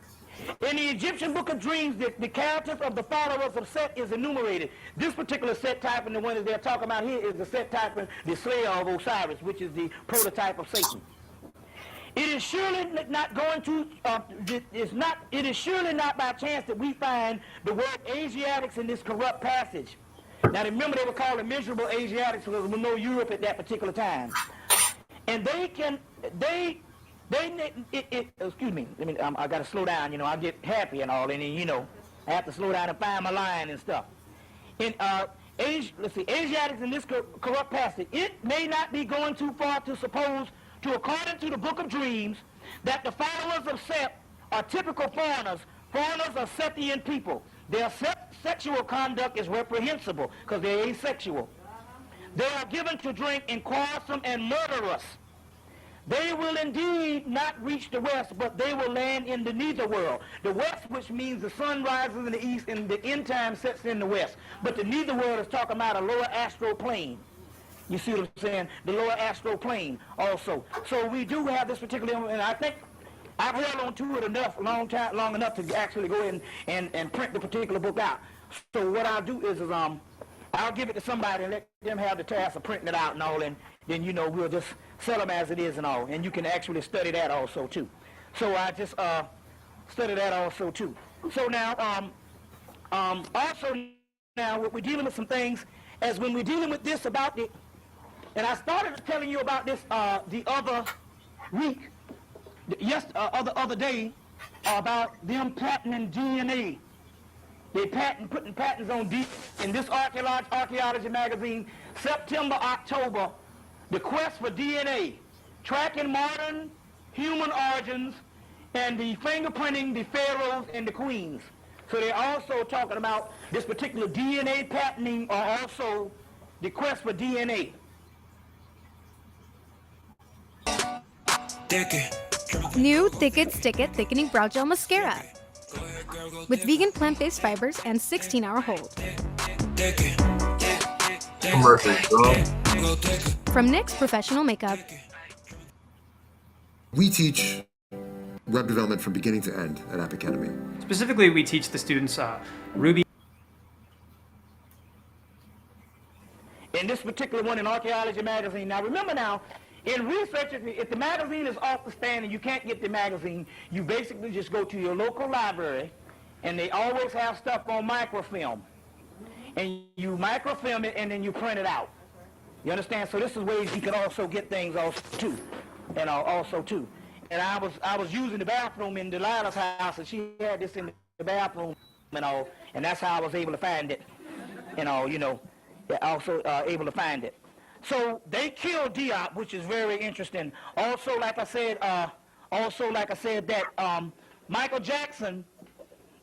In the Egyptian Book of Dreams, the characters of the followers of Set is enumerated. This particular Set type, and the one that they're talking about here, is the Set type, the slayer of Osiris, which is the prototype of Satan. It is surely not going to. It is surely not by chance that we find the word Asiatics in this corrupt passage. Now remember, they were called the miserable Asiatics because there was no Europe at that particular time, and excuse me. I got to slow down. I get happy and all, and then, I have to slow down and find my line and stuff. In Asiatics in this corrupt passage, it may not be going too far to suppose, according to the Book of Dreams, that the followers of Set are typical foreigners. Foreigners are Sethian people. Their sexual conduct is reprehensible because they're asexual. They are given to drink and quarrelsome and murderous. they will indeed not reach the west, but they will land in the neither world. The west, which means the sun rises in the east and the end time sets in the west. But the neither world is talking about a lower astral plane. You see what I'm saying? The lower astral plane also. So we do have this particular, and I think I've held on to it long enough to actually go in and print the particular book out. So what I'll do is I'll give it to somebody and let them have the task of printing it out and all, and then, you know, we'll just sell them as it is and all, and you can actually study that also too. So I just study that also too. So now, also now we're dealing with some things, as when we're dealing with this about the, and I started telling you about this the other week, other day, about them patenting DNA. They putting patents on DNA. In this archaeology magazine, September, October, the quest for DNA, tracking modern human origins, and the fingerprinting the pharaohs and the queens. So they're also talking about this particular DNA patenting, or also the quest for DNA. New Thicket Stick-It Thickening Brow Gel Mascara with vegan plant-based fibers and 16-hour hold. Commercials, bro. From NYX Professional Makeup. We teach web development from beginning to end at App Academy. Specifically, we teach the students Ruby. In this particular one in Archaeology Magazine, now remember now, in research, if the magazine is off the stand and you can't get the magazine, you basically just go to your local library, and they always have stuff on microfilm. And you microfilm it, and then you print it out. You understand? So this is ways you can also get things also too, and also too. And I was using the bathroom in Delilah's house, and she had this in the bathroom, and all, and that's how I was able to find it, and all, you know, also able to find it. So they killed Diop, which is very interesting. Also, like I said, that Michael Jackson,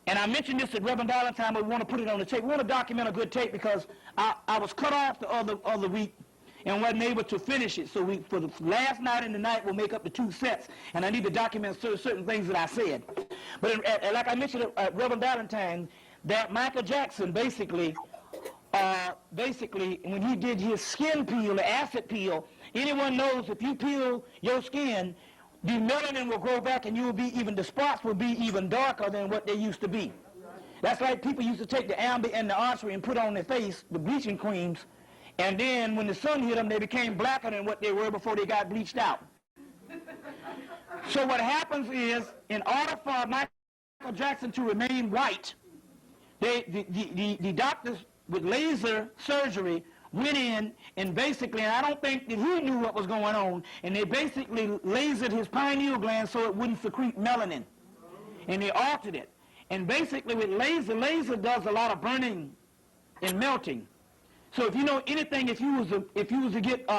and I mentioned this at Reverend Valentine, but we want to put it on the tape. We want to document a good tape because I was cut off the other week and wasn't able to finish it. So for the last night and the night, we'll make up the 2 sets, and I need to document certain things that I said. But like I mentioned at Reverend Valentine, that Michael Jackson basically, when he did his skin peel, the acid peel, anyone knows if you peel your skin, the melanin will grow back, and the spots will be even darker than what they used to be. That's like people used to take the amber and the archery and put on their face, the bleaching creams, and then when the sun hit them, they became blacker than what they were before they got bleached out. So what happens is, in order for Michael Jackson to remain white, the doctors with laser surgery went in and basically, and I don't think that he knew what was going on, and they basically lasered his pineal gland so it wouldn't secrete melanin, and they altered it. And basically with laser does a lot of burning and melting. So if you know anything, if you was to get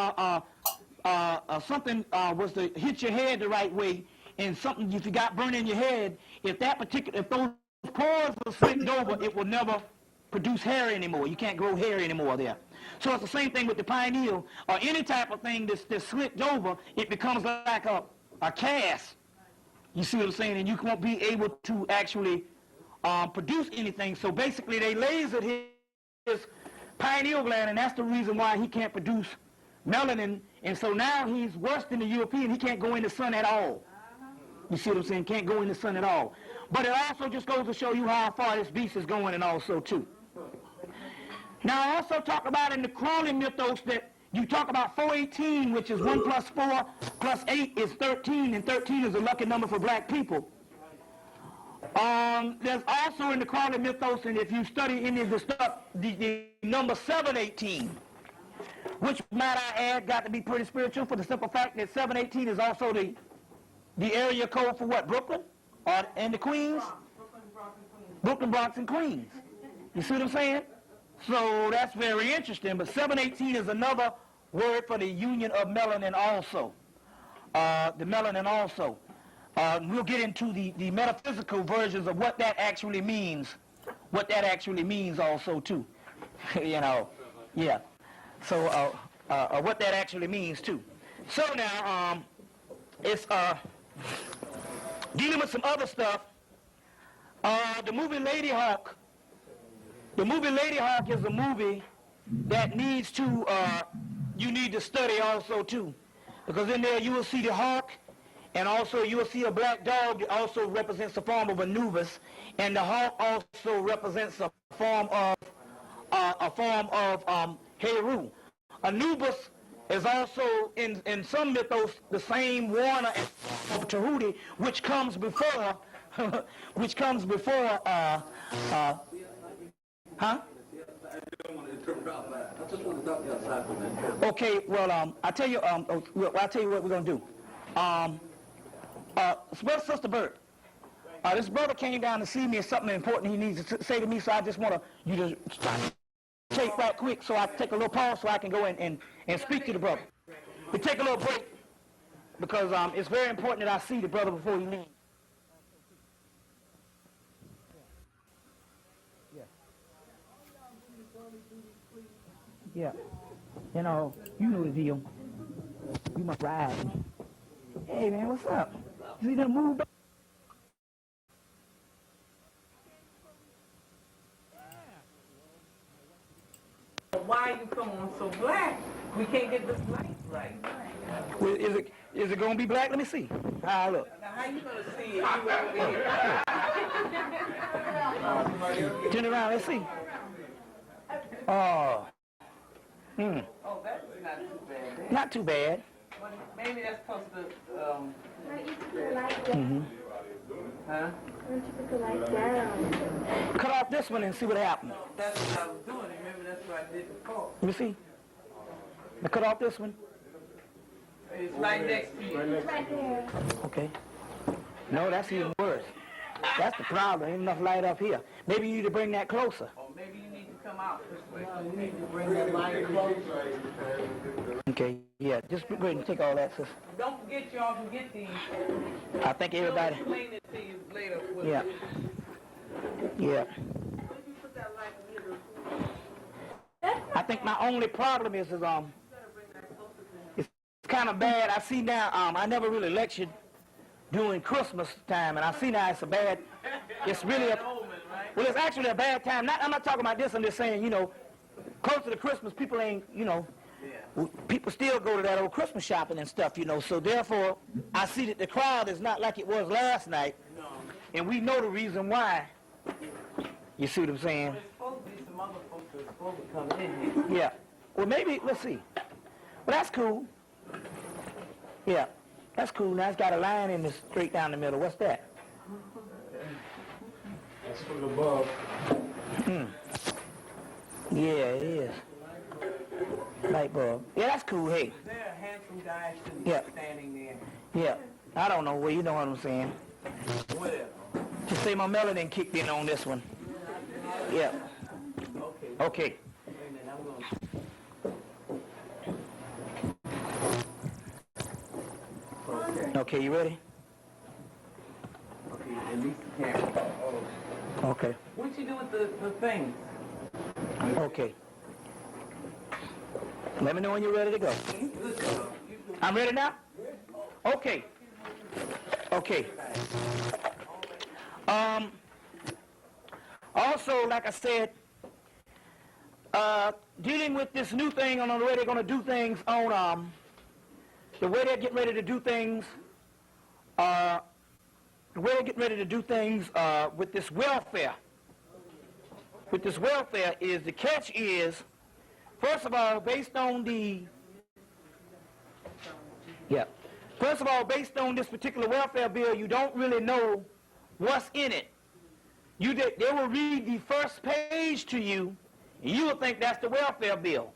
something was to hit your head the right way, and something if you got burned in your head, if those pores are slicked over, it will never produce hair anymore. You can't grow hair anymore there. So it's the same thing with the pineal, or any type of thing that's slicked over, it becomes like a cast. You see what I'm saying? And you won't be able to actually produce anything. So basically they lasered his pineal gland, and that's the reason why he can't produce melanin. And so now he's worse than the European. He can't go in the sun at all. You see what I'm saying? Can't go in the sun at all. But it also just goes to show you how far this beast is going, and also too. Now I also talk about in the crawling mythos that you talk about 418, which is 1 plus 4 plus 8 is 13, and 13 is a lucky number for black people. There's also in the crawling mythos, and if you study any of the stuff, the number 718, which might I add got to be pretty spiritual for the simple fact that 718 is also the area code for what, Brooklyn? And the Queens? Brooklyn, Bronx, and Queens. You see what I'm saying? So that's very interesting, but 718 is another word for the union of melanin also. The melanin also. We'll get into the metaphysical versions of what that actually means. What that actually means also too. You know, yeah. So what that actually means too. So now, it's dealing with some other stuff. The movie Lady Hawk. The movie Lady Hawk is a movie that needs to, you need to study also too. Because in there you will see the hawk, and also you will see a black dog that also represents the form of Anubis, and the hawk also represents a form of Heru. Anubis is also in some mythos the same warner of Tahuti, which comes before Okay, well, I'll tell you what we're gonna do. Well, Sister Bert, this brother came down to see me. It's something important he needs to say to me, so I just want you to take right quick, so I take a little pause so I can go and speak to the brother. We take a little break because it's very important that I see the brother before he leaves. Yeah. You know the deal. You must ride. Hey, man, what's up? You see that move back? Why are you coming so black? We can't get this light right. Well, is it gonna be black? Let me see. How I look. Now, how you gonna see if you over here? Turn around. Let's see. Oh. Oh, that's not too bad. Not too bad. But maybe that's because the Huh? Cut off this one and see what happened. That's what I was doing. Remember, that's what I did before. Let me see. Now cut off this one. It's right next to you. Right there. Okay. No, that's even worse. That's the problem. Ain't enough light up here. Maybe you need to bring that closer. Or maybe you need to come out this way. You need to bring that light closer. Okay. Yeah. Just go ahead and take all that, sis. Don't forget y'all can get these. I think everybody. I'll explain it to you later. Yeah. Yeah. I think my only problem is it's kind of bad. I see now. I never really lectured during Christmas time, and I see now it's a bad. It's really a. Well, it's actually a bad time. I'm not talking about this. I'm just saying, closer to Christmas, people ain't, people still go to that old Christmas shopping and stuff, So therefore, I see that the crowd is not like it was last night, and we know the reason why. You see what I'm saying? There's supposed to be some other folks that are supposed to come in here. Yeah. Well, maybe, let's see. Well, that's cool. Yeah, that's cool. Now it's got a line in this straight down the middle. What's that? That's from the above. Yeah, it is. Light bulb. Yeah, that's cool. Hey. There are handsome guys standing there. Yeah. I don't know. Well, you know what I'm saying. Whatever. Just say my melanin kicked in on this one. Yeah. Okay. Wait a minute, I'm going to... Okay, you ready? Okay, at least the camera. Okay. What you do with the thing? Okay. Let me know when you're ready to go. I'm ready now? Okay. Okay. Also, like I said, dealing with this new thing on the way they're going to do things on, the way they're getting ready to do things, with this welfare. With this welfare is, the catch is, first of all, based on this particular welfare bill, you don't really know what's in it. They will read the first page to you, and you will think that's the welfare bill.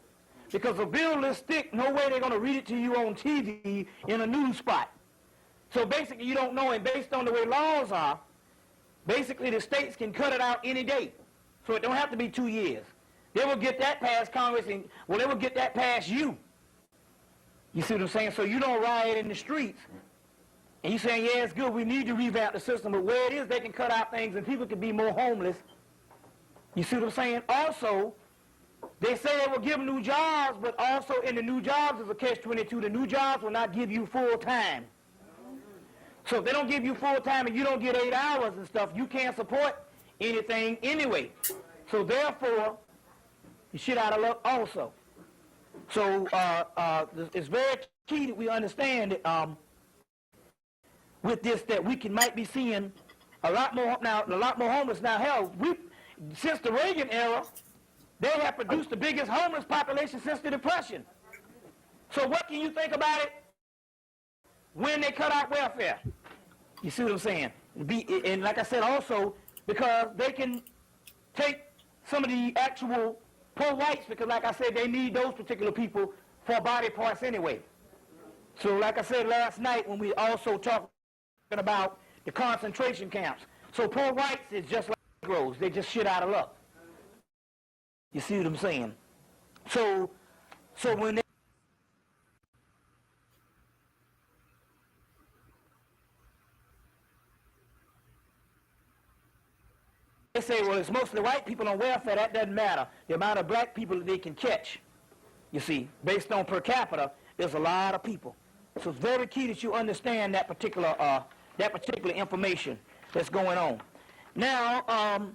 Because a bill this thick, no way they're going to read it to you on TV in a news spot. So basically you don't know, and based on the way laws are, basically the states can cut it out any day. So it don't have to be 2 years. They will get that past Congress, and they will get that past you. You see what I'm saying? So you don't riot in the streets. And you're saying, yeah, it's good, we need to revamp the system, but where it is, they can cut out things and people can be more homeless. You see what I'm saying? Also, they say they will give new jobs, but also in the new jobs is a catch-22. The new jobs will not give you full time. So if they don't give you full time and you don't get 8 hours and stuff, you can't support anything anyway. So therefore, you shit out of luck also. So it's very key that we understand that with this that we might be seeing a lot more homeless now. Hell, since the Reagan era, they have produced the biggest homeless population since the Depression. So what can you think about it when they cut out welfare? You see what I'm saying? And like I said also, because they can take some of the actual poor whites, because like I said, they need those particular people for body parts anyway. So like I said last night when we also talked about the concentration camps. So poor whites is just like Negroes. They just shit out of luck. You see what I'm saying? So when they say, well, it's mostly white people on welfare, that doesn't matter. The amount of black people that they can catch, you see, based on per capita, there's a lot of people. So it's very key that you understand that particular information that's going on. Now,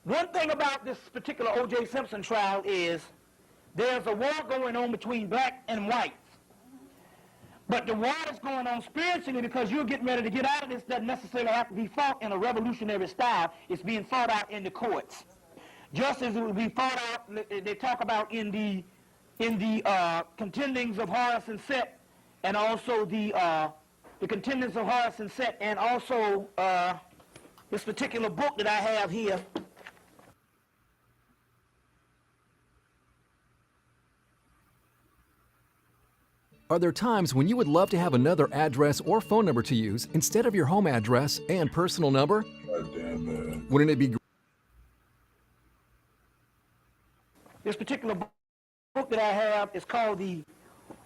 one thing about this particular O.J. Simpson trial is there's a war going on between black and whites. But the war is going on spiritually because you're getting ready to get out of this doesn't necessarily have to be fought in a revolutionary style. It's being fought out in the courts. Just as it would be fought out, they talk about in the contendings of Horace and Set, and also the contendings of Horace and Set, and also this particular book that I have here. Are there times when you would love to have another address or phone number to use instead of your home address and personal number? Wouldn't it be This particular book that I have is called the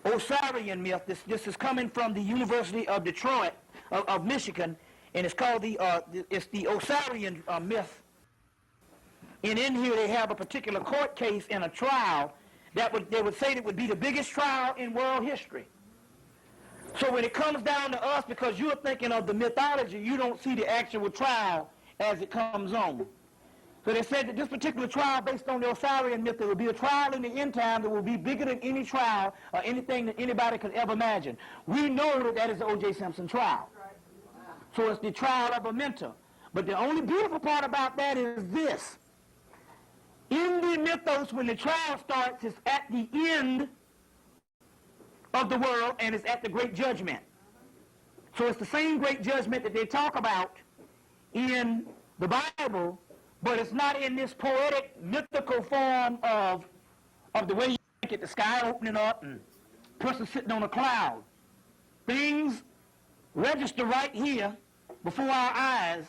Osirian Myth. This is coming from the University of Detroit, of Michigan, and it's called the Osirian Myth. And in here they have a particular court case and a trial they would say that would be the biggest trial in world history. So when it comes down to us, because you're thinking of the mythology, you don't see the actual trial as it comes on. So they said that this particular trial, based on the Osirian myth, there will be a trial in the end time that will be bigger than any trial or anything that anybody could ever imagine. We know that that is the O.J. Simpson trial. So it's the trial of a mentor. But the only beautiful part about that is this. In the mythos, when the trial starts, it's at the end of the world and it's at the great judgment. So it's the same great judgment that they talk about in the Bible, but it's not in this poetic, mythical form of the way you think it, the sky opening up and a person sitting on a cloud. Things register right here before our eyes,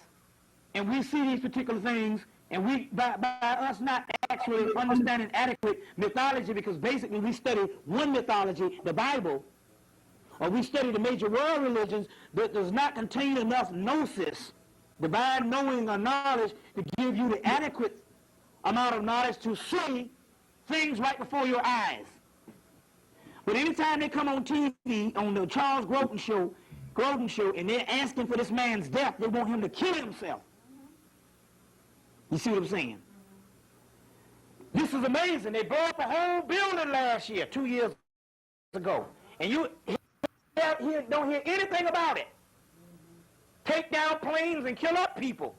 and we see these particular things. And we, by us not actually understanding adequate mythology, because basically we study one mythology, the Bible, or we study the major world religions that does not contain enough gnosis, divine knowing or knowledge, to give you the adequate amount of knowledge to see things right before your eyes. But anytime they come on TV, on the Charles Grodin show, and they're asking for this man's death, they want him to kill himself. You see what I'm saying? This is amazing. They blew up a whole building last year, 2 years ago. And you don't hear anything about it. Take down planes and kill up people.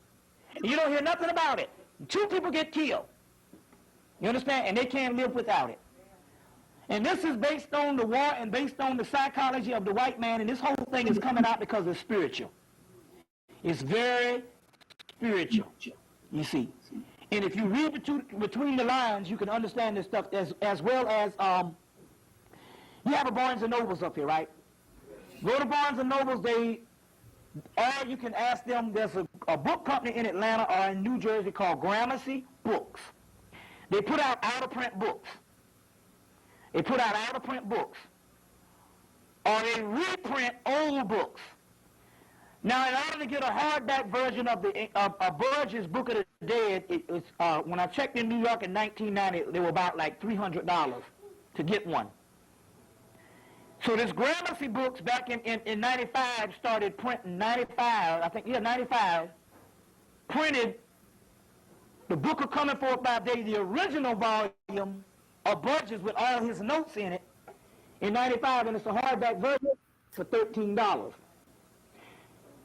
And you don't hear nothing about it. 2 people get killed. You understand? And they can't live without it. And this is based on the war and based on the psychology of the white man, and this whole thing is coming out because it's spiritual. It's very spiritual. You see, and if you read between the lines, you can understand this stuff as well as you have a Barnes and Nobles up here, right? Go to Barnes and Nobles, or you can ask them. There's a book company in Atlanta or in New Jersey called Gramercy Books. They put out out-of-print books. Or they reprint old books. Now, in order to get a hardback version of Burge's Book of the Dead, when I checked in New York in 1990, they were about like $300 to get one. So this Gramercy books back in 95 started printing, 95, I think, yeah, 95, printed the Book of Coming Forth by Day, the original volume of Burgess with all his notes in it in 95, and it's a hardback version for $13. Now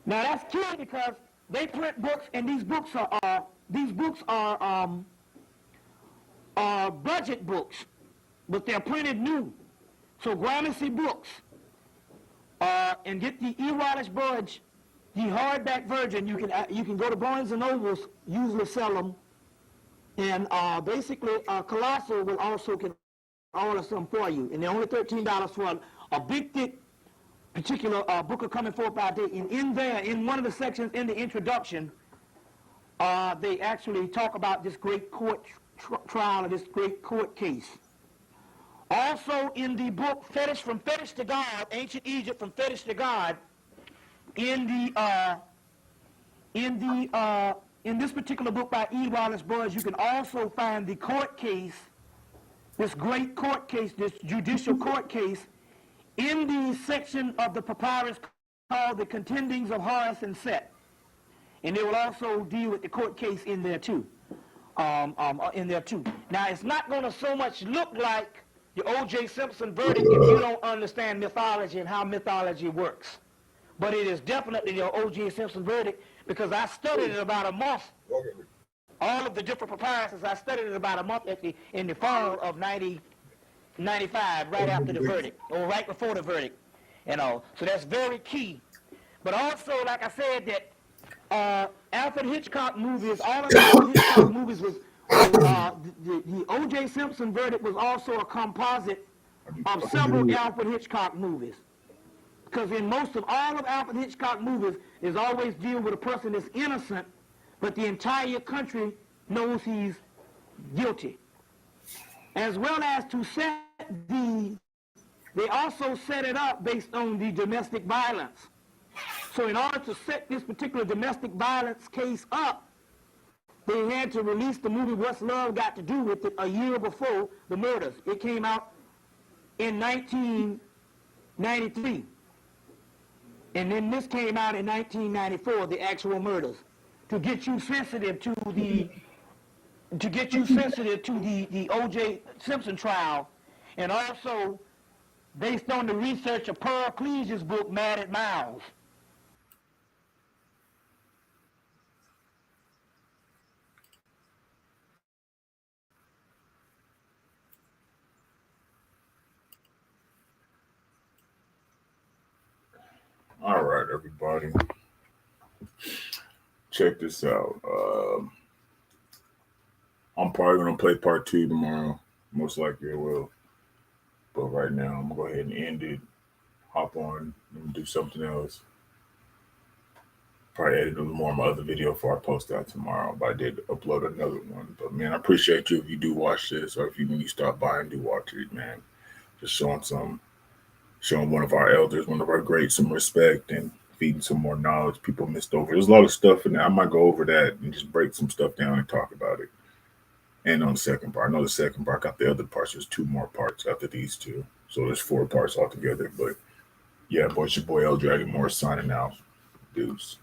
that's key because they print books, and these books are budget books, but they're printed new. So Gramercy books, and get the E. Wallace Budge, the hardback version. You can go to Barnes and Nobles, usually sell them, and basically Colossal will also can order some for you, and they're only $13 for a big thick particular Book of Coming Forth by Day. And in there, in one of the sections in the introduction, they actually talk about this great court trial, or this great court case. Also in the book From Fetish to God, Ancient Egypt from Fetish to God, in this particular book by E. Wallace Budge, you can also find the court case, this great court case, this judicial court case, in the section of the papyrus called the Contendings of Horus and Set. And they will also deal with the court case in there too. Now it's not going to so much look like the O.J. Simpson verdict if you don't understand mythology and how mythology works. But it is definitely the O.J. Simpson verdict because I studied it about a month. All of the different papyruses, I studied it about a month in the fall of 95, right after the verdict, or right before the verdict. So that's very key. But also, like I said, that Alfred Hitchcock movies, all of the Alfred Hitchcock movies was, the O.J. Simpson verdict was also a composite of several Alfred Hitchcock movies. Because in most of all of Alfred Hitchcock movies is always deal with a person that's innocent, but the entire country knows he's guilty. As well as to set they also set it up based on the domestic violence. So in order to set this particular domestic violence case up, they had to release the movie What's Love Got to Do With It a year before the murders. It came out in 1993. And then this came out in 1994, the actual murders, to get you sensitive to the O.J. Simpson trial, and also based on the research of Pearl Cleage's book, Mad at Miles. All right, everybody. Check this out. I'm probably going to play part 2 tomorrow. Most likely I will. But right now, I'm going to go ahead and end it. Hop on and do something else. Probably edit a little more of my other video before I post that tomorrow. But I did upload another one. But, man, I appreciate you if you do watch this. Or if when you stop by and do watch it, man. Just showing one of our elders, one of our greats, some respect and feeding some more knowledge people missed over. There's a lot of stuff in there. I might go over that and just break some stuff down and talk about it. And on the second part, I know the second part got the other parts. There's 2 more parts after these 2. So there's 4 parts altogether. But yeah, boy, it's your boy L Dragon Morris signing out. Deuce.